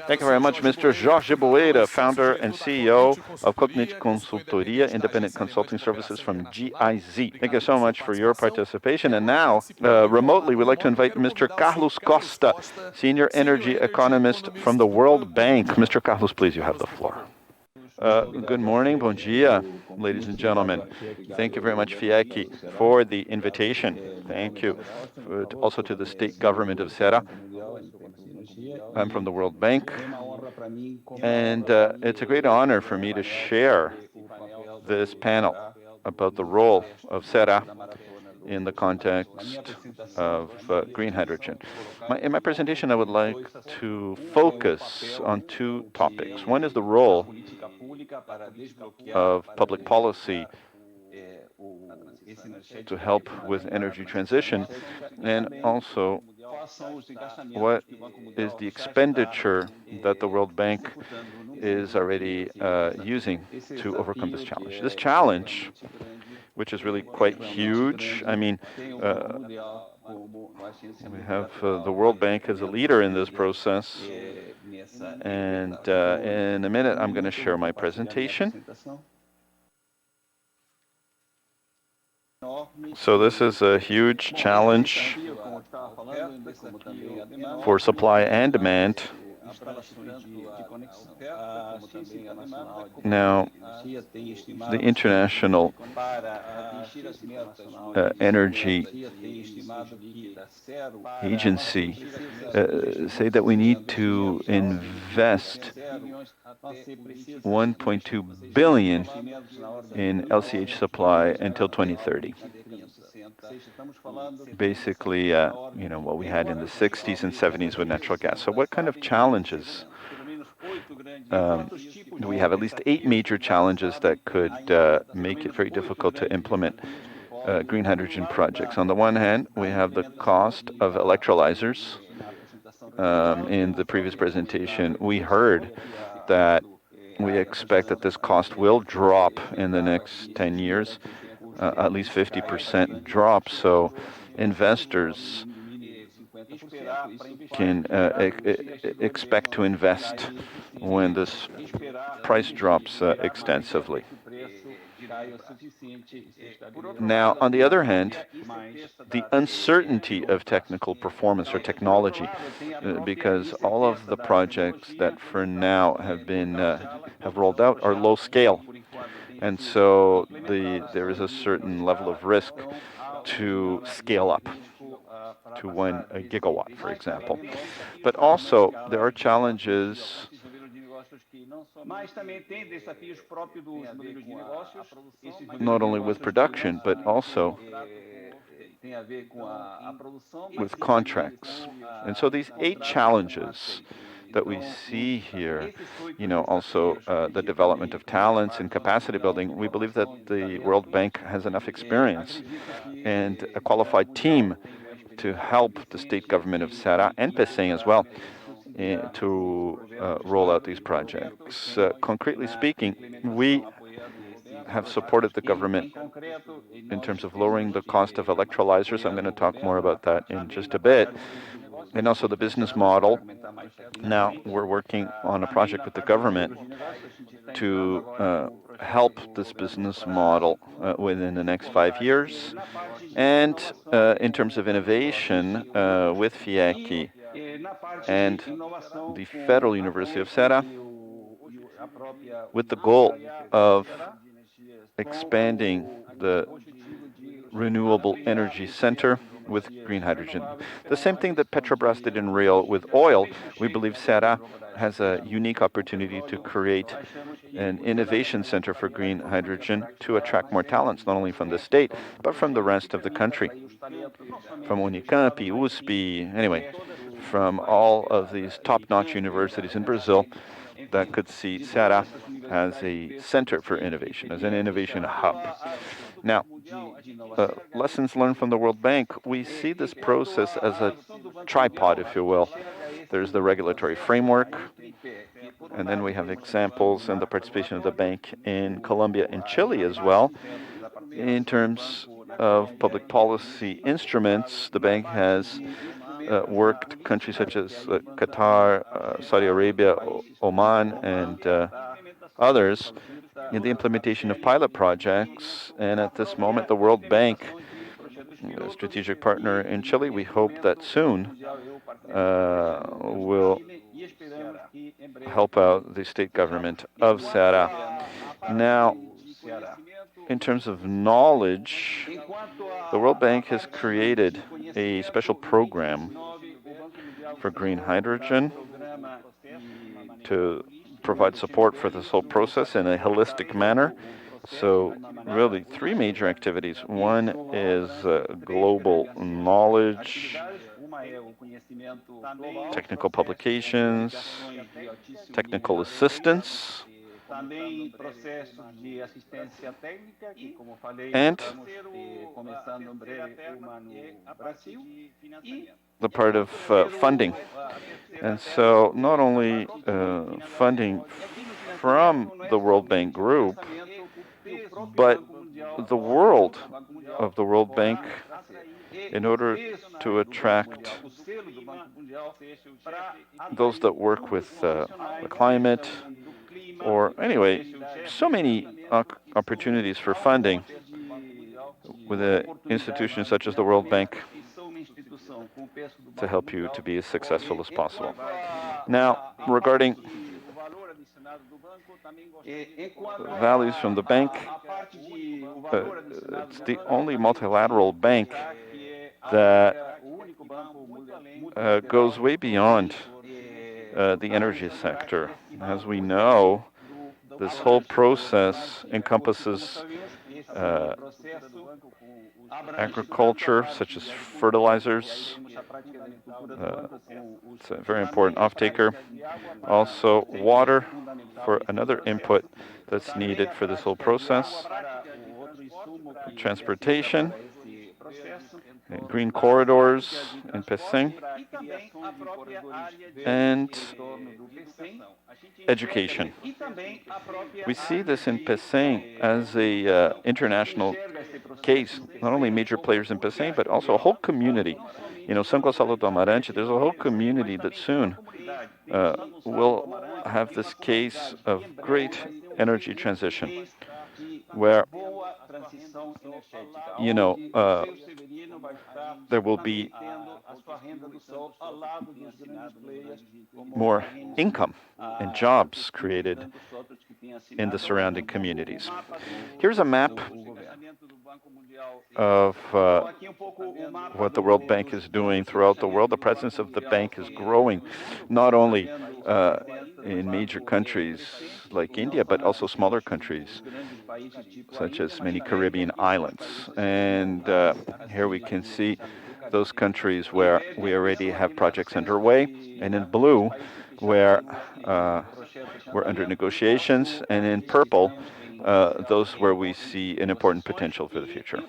Thank you very much, Mr. Jorge Boeira, founder and CEO of Cognite Consultoria, independent consulting services from GIZ. Thank you so much for your participation. And now, remotely, we'd like to invite Mr. Carlos Costa, senior energy economist from the World Bank. Mr. Carlos, please, you have the floor. Good morning, bom dia, ladies and gentlemen. Thank you very much, Fiec, for the invitation. Thank you also to the state government of Ceará. I'm from the World Bank, and it's a great honor for me to share this panel about the role of Ceará in the context of green hydrogen. In my presentation, I would like to focus on two topics. One is the role of public policy to help with energy transition, and also what is the expenditure that the World Bank is already using to overcome this challenge. This challenge, which is really quite huge, I mean, we have the World Bank as a leader in this process, and in a minute I'm going to share my presentation. So this is a huge challenge for supply and demand. Now, the International Energy Agency say that we need to invest 1.2 billion in LCH supply until 2030. Basically, what we had in the 60s and 70s with natural gas. So what kind of challenges? We have at least 8 major challenges that could make it very difficult to implement green hydrogen projects. On the one hand, we have the cost of electrolyzers. In the previous presentation, we heard that we expect that this cost will drop in the next 10 years, at least 50% drop. So investors can expect to invest when this price drops extensively. Now, on the other hand, the uncertainty of technical performance or technology, because all of the projects that for now have rolled out are low scale, and so there is a certain level of risk to scale up to 1 gigawatt, for example. But also, there are challenges not only with production, but also with contracts. And so these 8 challenges that we see here, also the development of talents and capacity building, we believe that the World Bank has enough experience and a qualified team to help the state government of Ceará and PECEM as well to roll out these projects. Concretely speaking, we have supported the government in terms of lowering the cost of electrolyzers. I'm going to talk more about that in just a bit. And also the business model. Now we're working on a project with the government to help this business model within the next 5 years. And in terms of innovation with Fiec and the Federal University of Ceará, with the goal of expanding the Renewable Energy Center with green hydrogen. The same thing that Petrobras did in Rio with oil, we believe Ceará has a unique opportunity to create an innovation center for green hydrogen to attract more talents, not only from the state, but from the rest of the country, from Unicamp, USP, anyway, from all of these top-notch universities in Brazil that could see Ceará as a center for innovation, as an innovation hub. Now, lessons learned from the World Bank, we see this process as a tripod, if you will. There's the regulatory framework, and then we have examples and the participation of the bank in Colombia and Chile as well. In terms of public policy instruments, the bank has worked countries such as Qatar, Saudi Arabia, Oman, and others in the implementation of pilot projects. And at this moment, the World Bank, a strategic partner in Chile, we hope that soon will help out the state government of Ceará. Now, in terms of knowledge, the World Bank has created a special program for green hydrogen to provide support for this whole process in a holistic manner. So really 3 major activities. One is global knowledge, technical publications, technical assistance, and the part of funding. And so not only funding from the World Bank Group, but the world of the World Bank in order to attract those that work with the climate, or anyway, so many opportunities for funding with institutions such as the World Bank to help you to be as successful as possible. Now, regarding values from the bank, it's the only multilateral bank that goes way beyond the energy sector. As we know, this whole process encompasses agriculture, such as fertilizers. It's a very important off-taker. Also, water for another input that's needed for this whole process. Transportation, green corridors in Pecém, and education. We see this in Pecém as a international case, not only major players in Pecém, but also a whole community. You know, São Gonçalo do Amarante, there's a whole community that soon will have this case of great energy transition, where, you know, there will be more income and jobs created in the surrounding communities. Here's a map of what the World Bank is doing throughout the world. The presence of the bank is growing, not only in major countries like India, but also smaller countries, such as many Caribbean islands. And here we can see those countries where we already have projects underway, and in blue, where we're under negotiations, and in purple, those where we see an important potential for the future.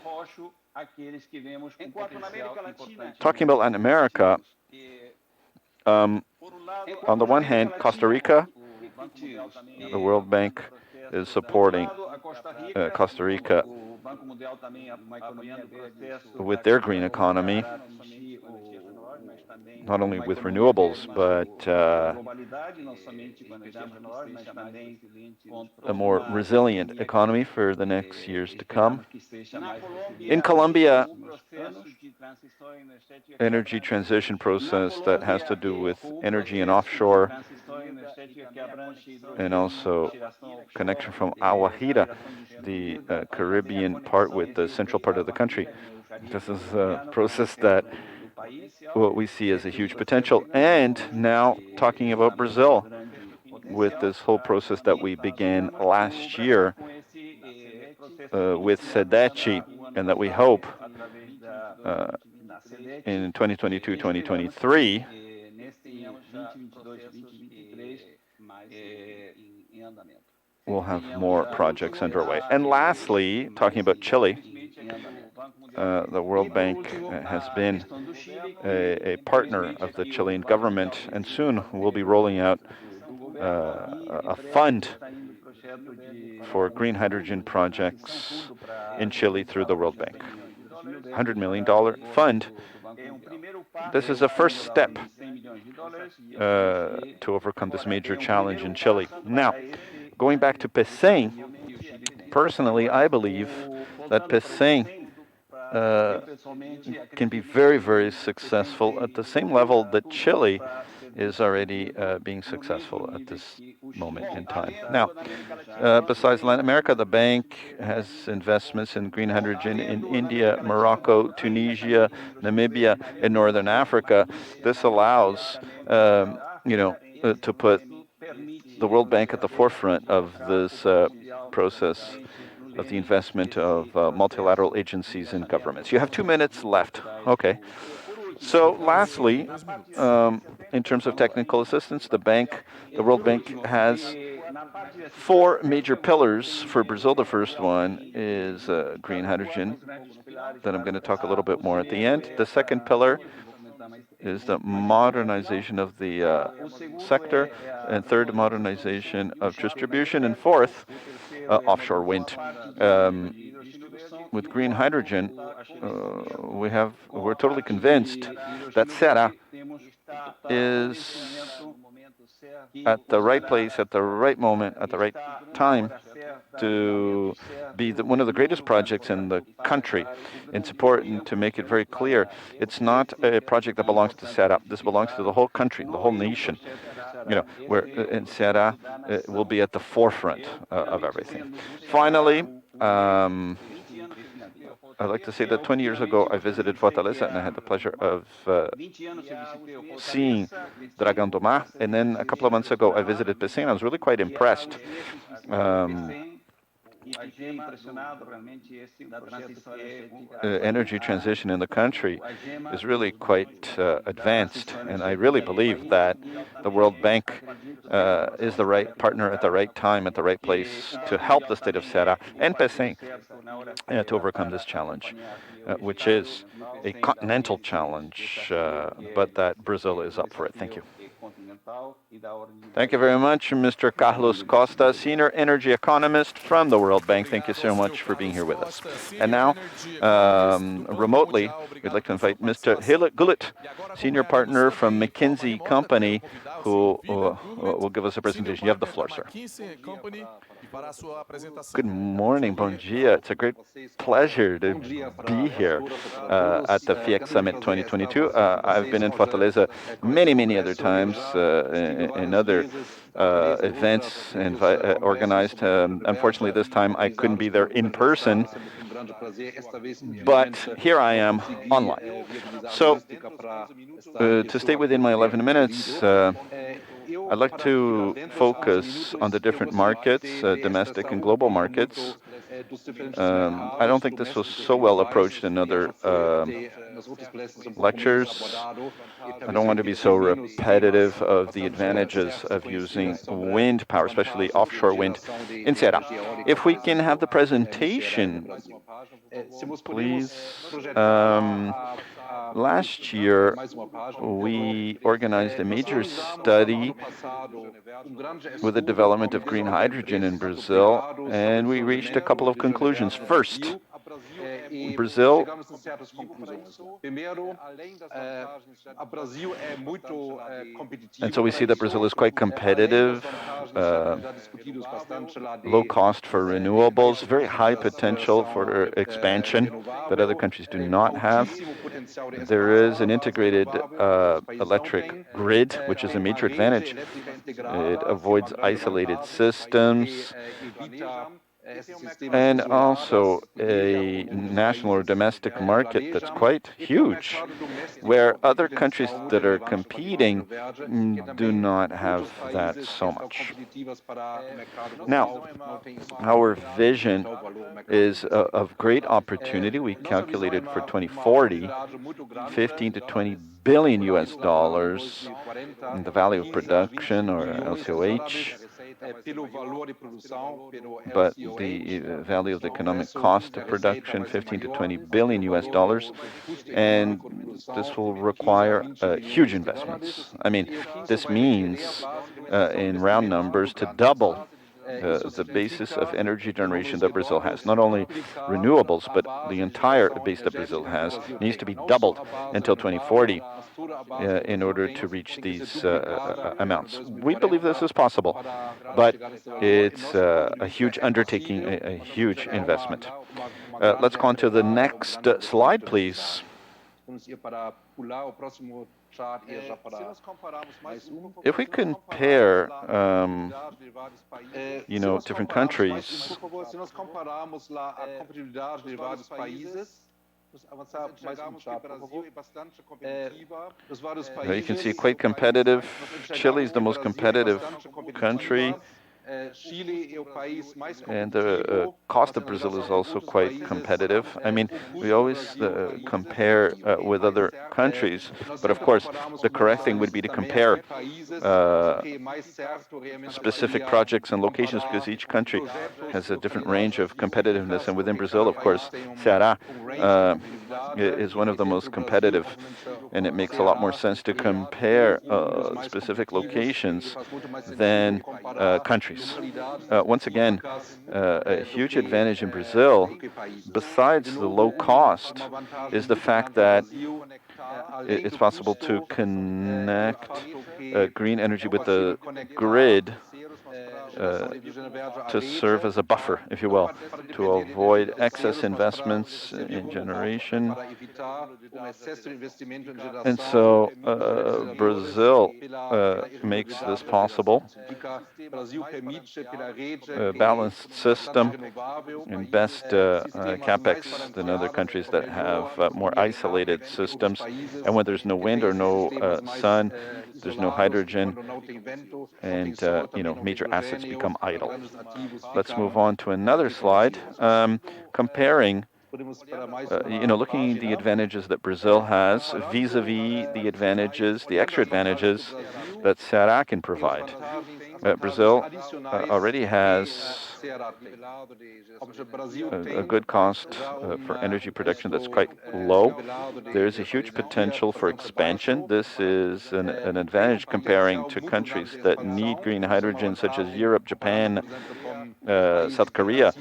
Talking about Latin America, on the one hand, Costa Rica, the World Bank is supporting Costa Rica with their green economy, not only with renewables, but a more resilient economy for the next years to come. In Colombia, energy transition process that has to do with energy and offshore, and also connection from Aguajira, the Caribbean part with the central part of the country. This is a process that what we see as a huge potential. And now talking about Brazil, with this whole process that we began last year with SEDET, and that we hope in 2022-2023 we'll have more projects underway. And lastly, talking about Chile, the World Bank has been a partner of the Chilean government, and soon we'll be rolling out a fund for green hydrogen projects in Chile through the World Bank. $100 million fund. This is a first step to overcome this major challenge in Chile. Now, going back to Pecém, personally, I believe that Pecém can be very, very successful at the same level that Chile is already being successful at this moment in time. Now, besides Latin America, the bank has investments in green hydrogen in India, Morocco, Tunisia, Namibia, and Northern Africa. This allows, to put the World Bank at the forefront of this process of the investment of multilateral agencies and governments. You have 2 minutes left. Okay. So lastly, in terms of technical assistance, the World Bank has four major pillars for Brazil. The first one is green hydrogen, that I'm going to talk a little bit more at the end. The second pillar is the modernization of the sector, and third, modernization of distribution, and fourth, offshore wind. With green hydrogen, we're totally convinced that Ceará is at the right place, at the right moment, at the right time to be one of the greatest projects in the country. It's important to make it very clear. It's not a project that belongs to Ceará. This belongs to the whole country, the whole nation. Where in Ceará will be at the forefront of everything. Finally, I'd like to say that 20 years ago, I visited Fortaleza, and I had the pleasure of seeing Dragão do Mar. And then a couple of months ago, I visited Pecém. I was really quite impressed. Energy transition in the country is really quite advanced, and I really believe that the World Bank is the right partner at the right time, at the right place to help the state of Ceará and Pecém to overcome this challenge, which is a continental challenge, but that Brazil is up for it. Thank you. Thank you very much, Mr. Carlos Costa, Senior Energy Economist from the World Bank. Thank you so much for being here with us. And now, remotely, we'd like to invite Mr. Hilat Gulit, Senior Partner from McKinsey Company, who will give us a presentation. You have the floor, sir. Good morning, bom dia. It's a great pleasure to be here at the Fiec Summit 2022. I've been in Fortaleza many other times in other events organized. Unfortunately, this time I couldn't be there in person, but here I am online. So, to stay within my 11 minutes, I'd like to focus on the different markets, domestic and global markets. I don't think this was so well approached in other lectures. I don't want to be so repetitive of the advantages of using wind power, especially offshore wind in Ceará. If we can have the presentation, please. Last year, we organized a major study with the development of green hydrogen in Brazil, and we reached a couple of conclusions. First, Brazil and so we see that Brazil is quite competitive, low cost for renewables, very high potential for expansion that other countries do not have. There is an integrated electric grid, which is a major advantage. It avoids isolated systems, and also a national or domestic market that's quite huge, where other countries that are competing do not have that so much. Now, our vision is of great opportunity. We calculated for 2040, 15 to 20 billion US dollars in the value of production, or LCOH. But the value of the economic cost of production, 15 to 20 billion US dollars, and this will require huge investments. I mean, this means, in round numbers, to double the basis of energy generation that Brazil has. Not only renewables, but the entire base that Brazil has needs to be doubled until 2040 in order to reach these amounts. We believe this is possible, but it's a huge undertaking, a huge investment. Let's go on to the next slide, please. If we compare, different countries, you can see quite competitive. Chile is the most competitive country. And the cost of Brazil is also quite competitive. I mean, we always compare with other countries, but of course, the correct thing would be to compare specific projects and locations because each country has a different range of competitiveness. And within Brazil, of course, Ceará is one of the most competitive, and it makes a lot more sense to compare specific locations than countries. Once again, a huge advantage in Brazil, besides the low cost, is the fact that it's possible to connect green energy with the grid to serve as a buffer, if you will, to avoid excess investments in generation. And so Brazil makes this possible. A balanced system and best capex than other countries that have more isolated systems. And when there's no wind or no sun, there's no hydrogen, and major assets become idle. Let's move on to another slide, comparing, looking at the advantages that Brazil has vis-a-vis the advantages, the extra advantages that Ceará can provide. Brazil already has a good cost for energy production that's quite low. There is a huge potential for expansion. This is an advantage comparing to countries that need green hydrogen, such as Europe, Japan, South Korea.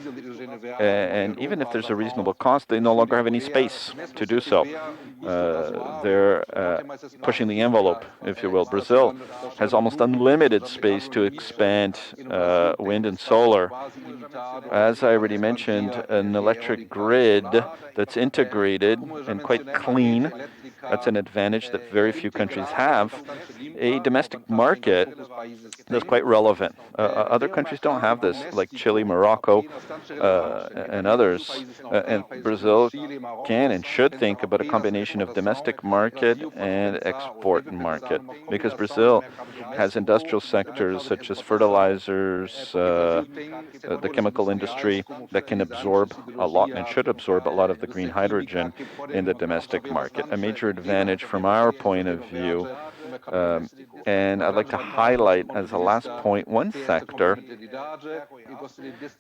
And even if there's a reasonable cost, they no longer have any space to do so. They're pushing the envelope, if you will. Brazil has almost unlimited space to expand wind and solar. As I already mentioned, an electric grid that's integrated and quite clean. That's an advantage that very few countries have. A domestic market that's quite relevant. Other countries don't have this, like Chile, Morocco, and others. And Brazil can and should think about a combination of domestic market and export market, because Brazil has industrial sectors such as fertilizers, the chemical industry that can absorb a lot and should absorb a lot of the green hydrogen in the domestic market. A major advantage from our point of view. And I'd like to highlight as a last point one sector,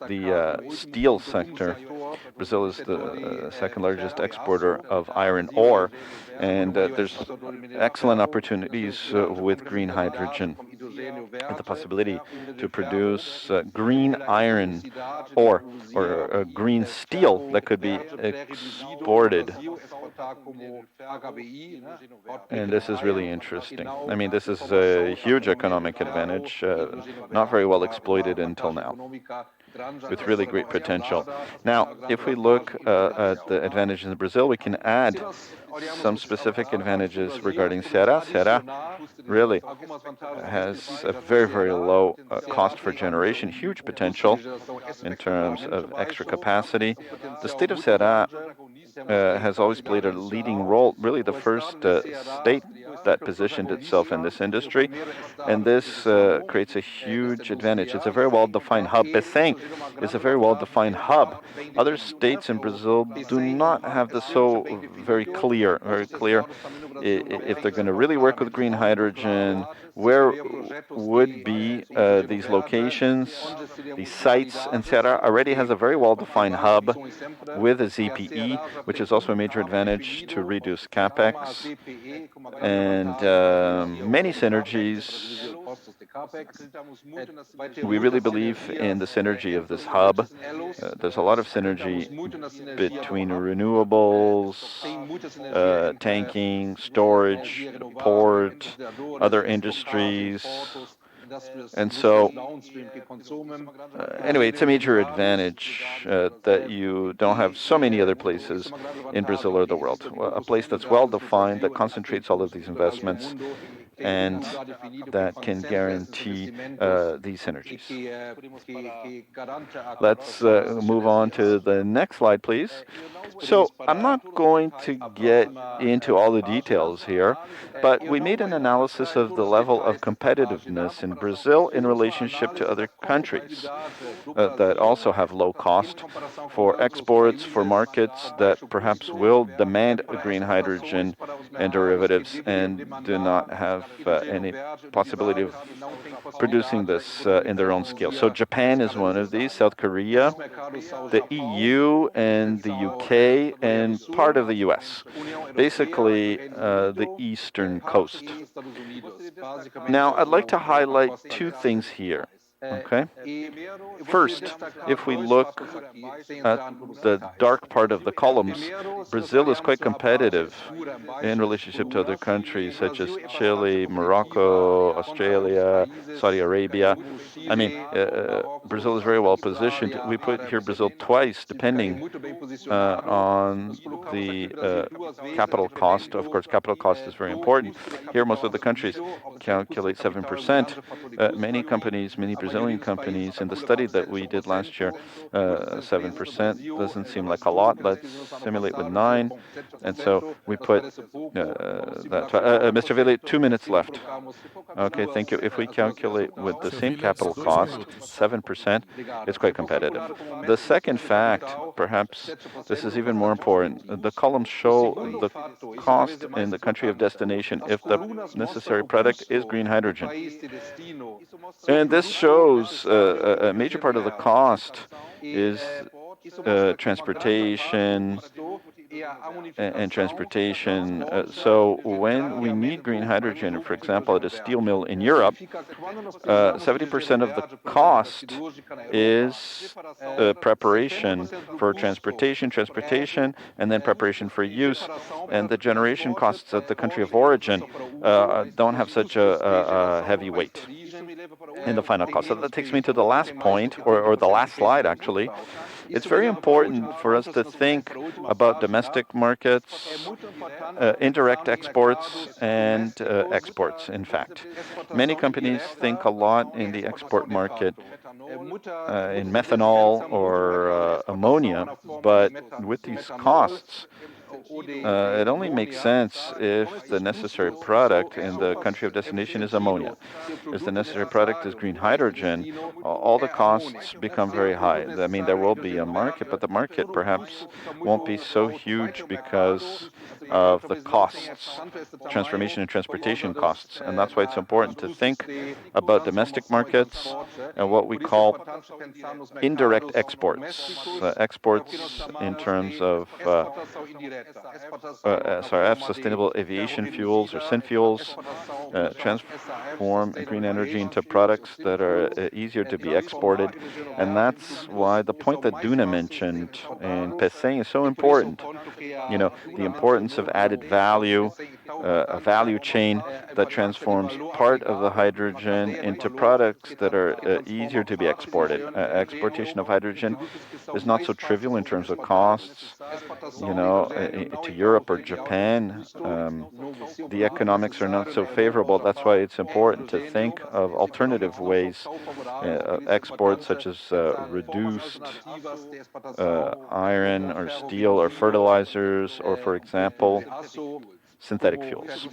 the steel sector. Brazil is the second largest exporter of iron ore, and there's excellent opportunities with green hydrogen and the possibility to produce green iron ore or green steel that could be exported. And this is really interesting. I mean, this is a huge economic advantage, not very well exploited until now, with really great potential. Now, if we look at the advantages in Brazil, we can add some specific advantages regarding Ceará. Ceará really has a very, very low cost for generation, huge potential in terms of extra capacity. The state of Ceará has always played a leading role, really the first state that positioned itself in this industry, and this creates a huge advantage. It's a very well-defined hub. Bessem is a very well-defined hub. Other states in Brazil do not have this so very clear if they're going to really work with green hydrogen. Where would be these locations, these sites? And Ceará already has a very well-defined hub with a ZPE, which is also a major advantage to reduce capex, and many synergies. We really believe in the synergy of this hub. There's a lot of synergy between renewables, tanking, storage, port, other industries. And so, anyway, it's a major advantage that you don't have so many other places in Brazil or the world. A place that's well-defined, that concentrates all of these investments, and that can guarantee these synergies. Let's move on to the next slide, please. So I'm not going to get into all the details here, but we made an analysis of the level of competitiveness in Brazil in relationship to other countries that also have low cost for exports, for markets that perhaps will demand green hydrogen and derivatives and do not have any possibility of producing this in their own scale. So Japan is one of these, South Korea, the EU and the UK, and part of the US. Basically, the eastern coast. Now, I'd like to highlight two things here. Okay. First, if we look at the dark part of the columns, Brazil is quite competitive in relationship to other countries such as Chile, Morocco, Australia, Saudi Arabia. I mean, Brazil is very well positioned. We put here Brazil twice, depending on the capital cost. Of course, capital cost is very important. Here, most of the countries calculate 7%. Many companies, many Brazilian companies, in the study that we did last year, 7% doesn't seem like a lot. Let's simulate with 9. And so we put that. Mr. Ville, 2 minutes left. Okay, thank you. If we calculate with the same capital cost, 7%, it's quite competitive. The second fact, perhaps this is even more important, the columns show the cost in the country of destination if the necessary product is green hydrogen. And this shows a major part of the cost is transportation and transportation. So when we need green hydrogen, for example, at a steel mill in Europe, 70% of the cost is preparation for transportation, and then preparation for use. And the generation costs at the country of origin don't have such a heavy weight in the final cost. So that takes me to the last point, or the last slide, actually. It's very important for us to think about domestic markets, indirect exports, and exports, in fact. Many companies think a lot in the export market in methanol or ammonia, but with these costs, it only makes sense if the necessary product in the country of destination is ammonia. If the necessary product is green hydrogen, all the costs become very high. I mean, there will be a market, but the market perhaps won't be so huge because of the costs, transformation and transportation costs. And that's why it's important to think about domestic markets and what we call indirect exports. Exports in terms of SRF, sustainable aviation fuels or synfuels, transform green energy into products that are easier to be exported. And that's why the point that Duna mentioned in Pecém is so important. You know, the importance of added value, a value chain that transforms part of the hydrogen into products that are easier to be exported. Exportation of hydrogen is not so trivial in terms of costs. You know, to Europe or Japan, the economics are not so favorable. That's why it's important to think of alternative ways of exports, such as reduced iron or steel or fertilizers, or, for example, synthetic fuels.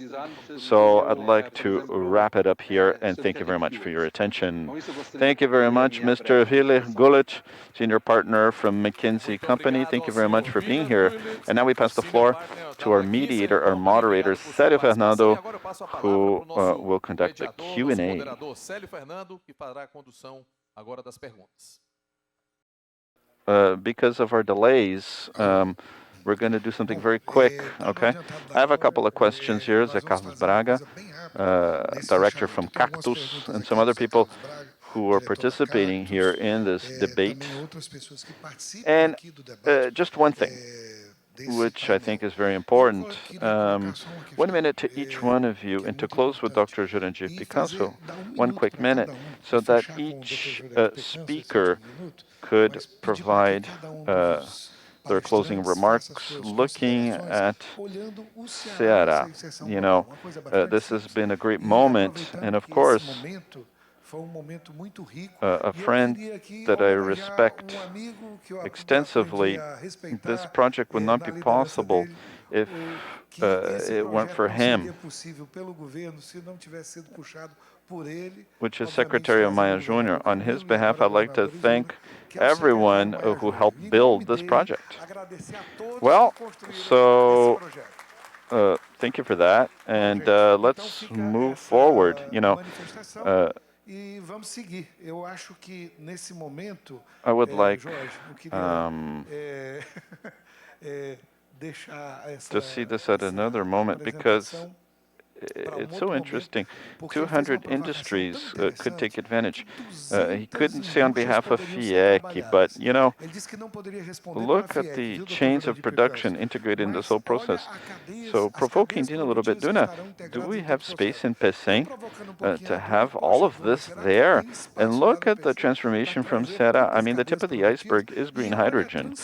So I'd like to wrap it up here, and thank you very much for your attention. Thank you very much, Mr. Ville Gulic, Senior Partner from McKinsey Company. Thank you very much for being here. And now we pass the floor to our mediator, our moderator, Célio Fernando, who will conduct the Q&A. Because of our delays, we're going to do something very quick, okay? I have a couple of questions here. Zé Carlos Braga, director from Cactus, and some other people who are participating here in this debate. And just one thing, which I think is very important. 1 minute to each one of you, and to close with Dr. Jurandir Picasso, 1 quick minute, so that each speaker could provide their closing remarks, looking at Ceará. You know, this has been a great moment, and of course, a friend that I respect extensively, this project would not be possible if it weren't for him, which is Secretary Maia Jr. On his behalf, I'd like to thank everyone who helped build this project. Well, so thank you for that, and let's move forward. You know, I would like to see this at another moment because it's so interesting. 200 industries could take advantage. He couldn't say on behalf of Fiec, but, you know, look at the chains of production integrated in this whole process. So, provoking Dina a little bit, Duna, do we have space in Pecém to have all of this there? And look at the transformation from Ceará. I mean, the tip of the iceberg is green hydrogen.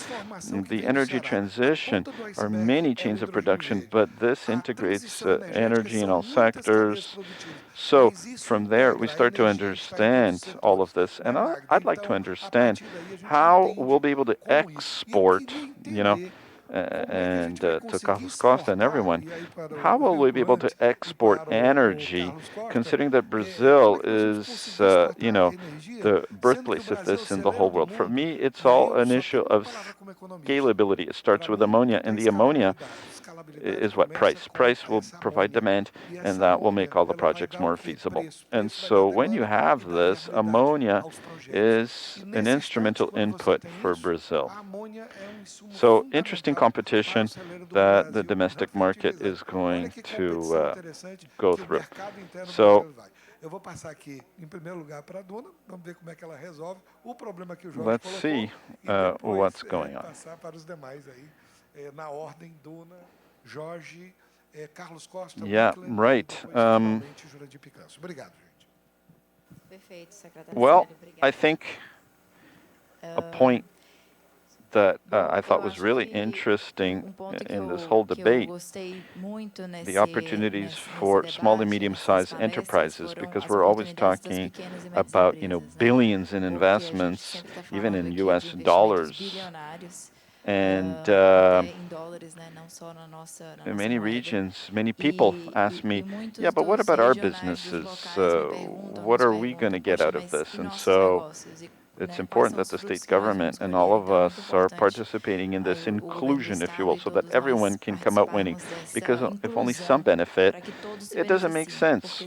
The energy transition are many chains of production, but this integrates energy in all sectors. So from there, we start to understand all of this. And I'd like to understand how we'll be able to export, you know, and to Carlos Costa and everyone, how will we be able to export energy, considering that Brazil is, you know, the birthplace of this in the whole world? For me, it's all an issue of scalability. It starts with ammonia, and the ammonia is what? Price. Price will provide demand, and that will make all the projects more feasible. And so when you have this, ammonia is an instrumental input for Brazil. So interesting competition that the domestic market is going to go through. So let's see what's going on. Yeah, right. Well, I think a point that I thought was really interesting in this whole debate, the opportunities for small and medium-sized enterprises, because we're always talking about, you know, billions in investments, even in US dollars. And in many regions, many people ask me, yeah, but what about our businesses? What are we going to get out of this? And so it's important that the state government and all of us are participating in this inclusion, if you will, so that everyone can come out winning. Because if only some benefit, it doesn't make sense.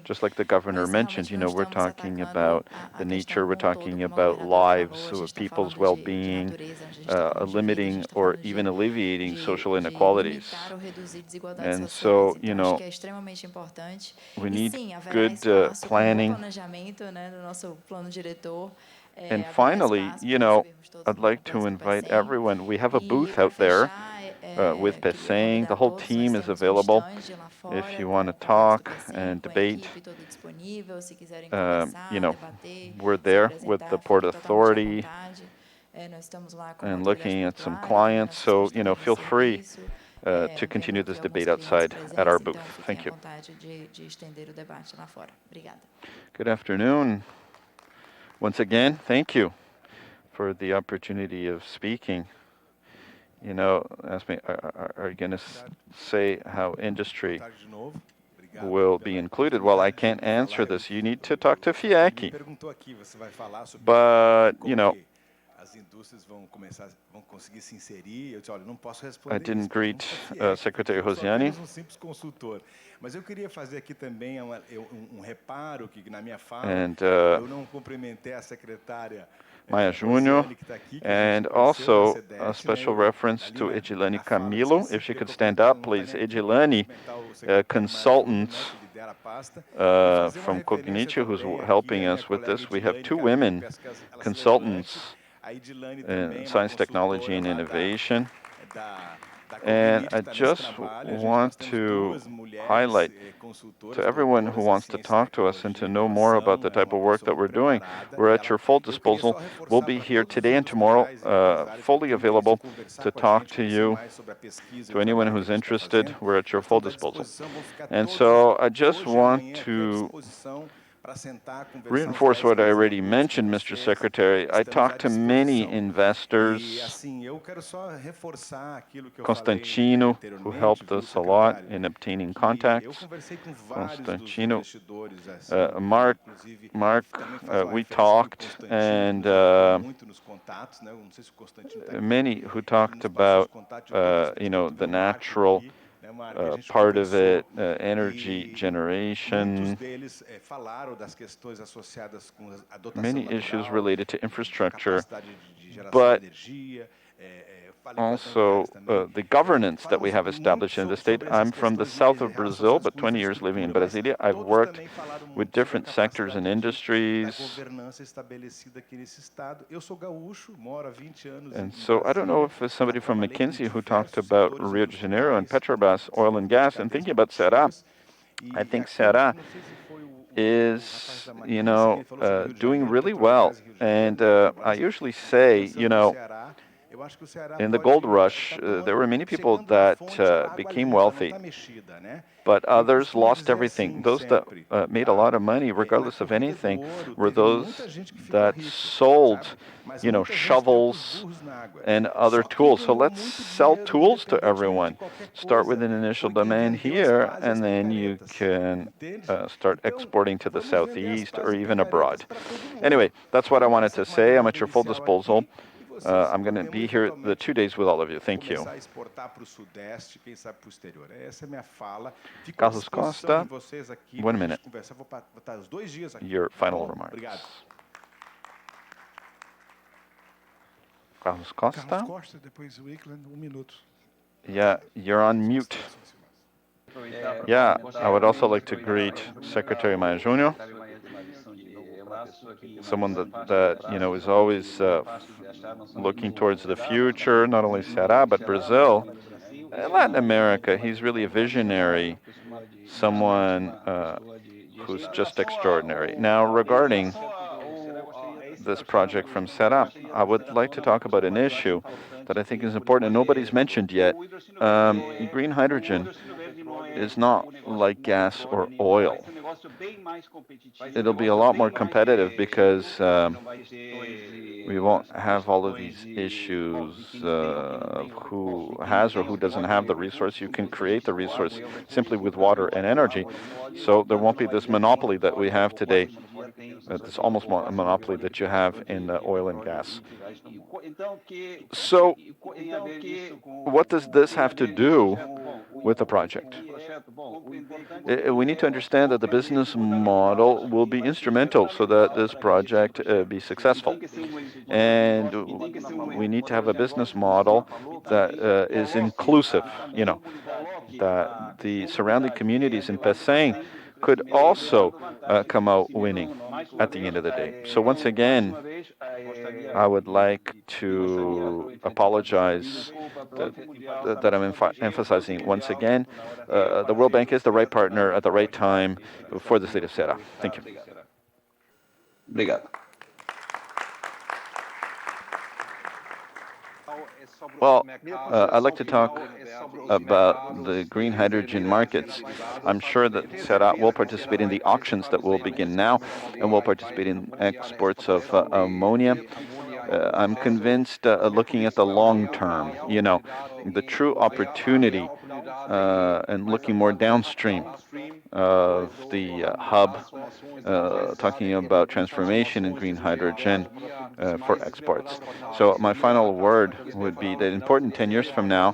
Just like the governor mentioned, you know, we're talking about the nature, we're talking about lives, people's well-being, limiting or even alleviating social inequalities. And so, you know, we need good planning. And finally, you know, I'd like to invite everyone. We have a booth out there with Pecém. The whole team is available if you want to talk and debate. You know, we're there with the Port Authority and looking at some clients. So, you know, feel free to continue this debate outside at our booth. Thank you. Good afternoon. Once again, thank you for the opportunity of speaking. You know, ask me, are you going to say how industry will be included? Well, I can't answer this. You need to talk to Fiec. But, you know, I didn't greet Secretary Rosiane. And Maia Jr. And also a special reference to Edilane Camilo. If she could stand up, please. Edilane, consultant from Cognitio, who's helping us with this. We have two women consultants in science, technology, and innovation. And I just want to highlight to everyone who wants to talk to us and to know more about the type of work that we're doing, we're at your full disposal. We'll be here today and tomorrow, fully available to talk to you, to anyone who's interested. We're at your full disposal. And so I just want to reinforce what I already mentioned, Mr. Secretary. I talked to many investors, Constantino, who helped us a lot in obtaining contacts. Constantino, Mark, we talked, and many who talked about, the natural part of it, energy generation, many issues related to infrastructure, but also the governance that we have established in the state. I'm from the south of Brazil, but 20 years living in Brasilia. I've worked with different sectors and industries. And so I don't know if there's somebody from McKinsey who talked about Rio de Janeiro and Petrobras, oil and gas, and thinking about Ceará. I think Ceará is, doing really well. And I usually say, in the gold rush, there were many people that became wealthy, but others lost everything. Those that made a lot of money, regardless of anything, were those that sold, shovels and other tools. So let's sell tools to everyone. Start with an initial demand here, and then you can start exporting to the southeast or even abroad. Anyway, that's what I wanted to say. I'm at your full disposal. I'm going to be here the 2 days with all of you. Thank you. Carlos Costa, 1 minute. Your final remarks. Carlos Costa? Yeah, you're on mute. Yeah, I would also like to greet Secretary Maia Júnior, someone that is always looking towards the future, not only Ceará, but Brazil, Latin America. He's really a visionary, someone who's just extraordinary. Now, regarding this project from Ceará, I would like to talk about an issue that I think is important and nobody's mentioned yet. Green hydrogen is not like gas or oil. It'll be a lot more competitive because we won't have all of these issues of who has or who doesn't have the resource. You can create the resource simply with water and energy. So there won't be this monopoly that we have today, this almost a monopoly that you have in oil and gas. So what does this have to do with the project? We need to understand that the business model will be instrumental so that this project be successful. And we need to have a business model that is inclusive, that the surrounding communities in Pecém could also come out winning at the end of the day. So once again, I would like to apologize that I'm emphasizing once again, the World Bank is the right partner at the right time for the state of Ceará. Thank you. Well, I'd like to talk about the green hydrogen markets. I'm sure that Ceará will participate in the auctions that will begin now and will participate in exports of ammonia. I'm convinced, looking at the long term, the true opportunity and looking more downstream of the hub, talking about transformation in green hydrogen for exports. So my final word would be that important 10 years from now,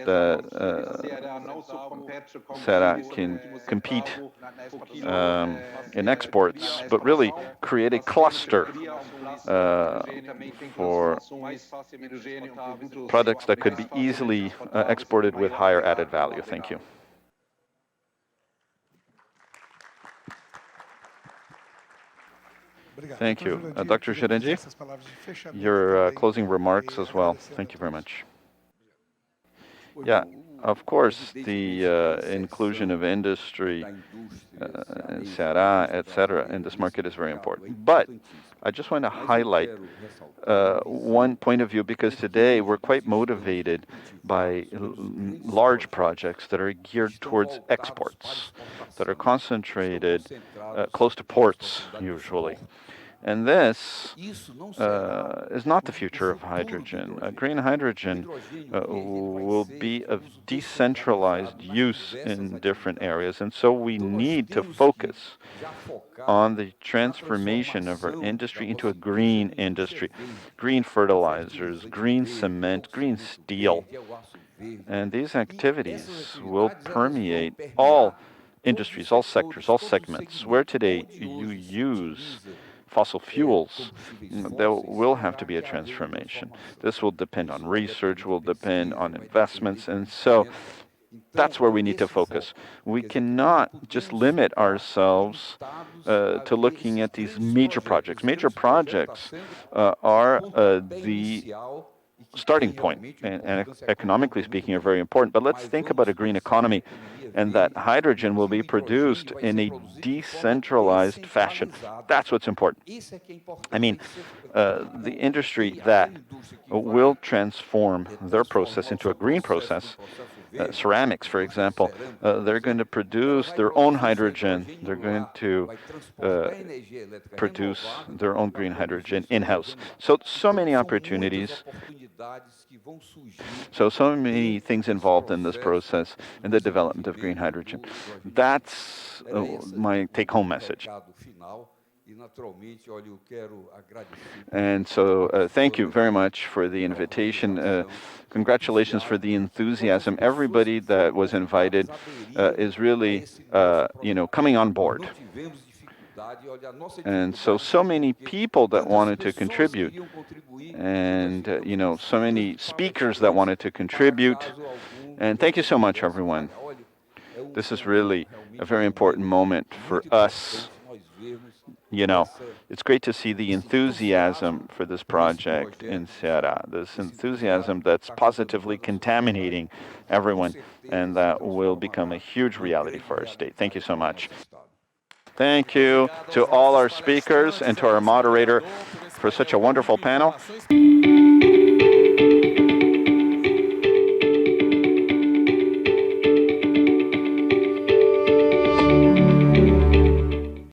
the Ceará can compete in exports, but really create a cluster for products that could be easily exported with higher added value. Thank you. Thank you. Dr. Jurandir, your closing remarks as well. Thank you very much. Yeah, of course, the inclusion of industry in Ceará, etc., in this market is very important. But I just want to highlight one point of view because today we're quite motivated by large projects that are geared towards exports, that are concentrated close to ports, usually. And this is not the future of hydrogen. Green hydrogen will be of decentralized use in different areas, and so we need to focus on the transformation of our industry into a green industry, green fertilizers, green cement, green steel. And these activities will permeate all industries, all sectors, all segments. Where today you use fossil fuels, there will have to be a transformation. This will depend on research, will depend on investments, and so that's where we need to focus. We cannot just limit ourselves to looking at these major projects. Major projects are the starting point, and economically speaking, are very important. But let's think about a green economy and that hydrogen will be produced in a decentralized fashion. That's what's important. I mean, the industry that will transform their process into a green process, ceramics, for example, they're going to produce their own hydrogen. They're going to produce their own green hydrogen in-house. So many opportunities. So many things involved in this process and the development of green hydrogen. That's my take-home message. And so thank you very much for the invitation. Congratulations for the enthusiasm. Everybody that was invited is really, coming on board. And so many people that wanted to contribute, and so many speakers that wanted to contribute. And thank you so much, everyone. This is really a very important moment for us. It's great to see the enthusiasm for this project in Ceará, this enthusiasm that's positively contaminating everyone, and that will become a huge reality for our state. Thank you so much. Thank you to all our speakers and to our moderator for such a wonderful panel.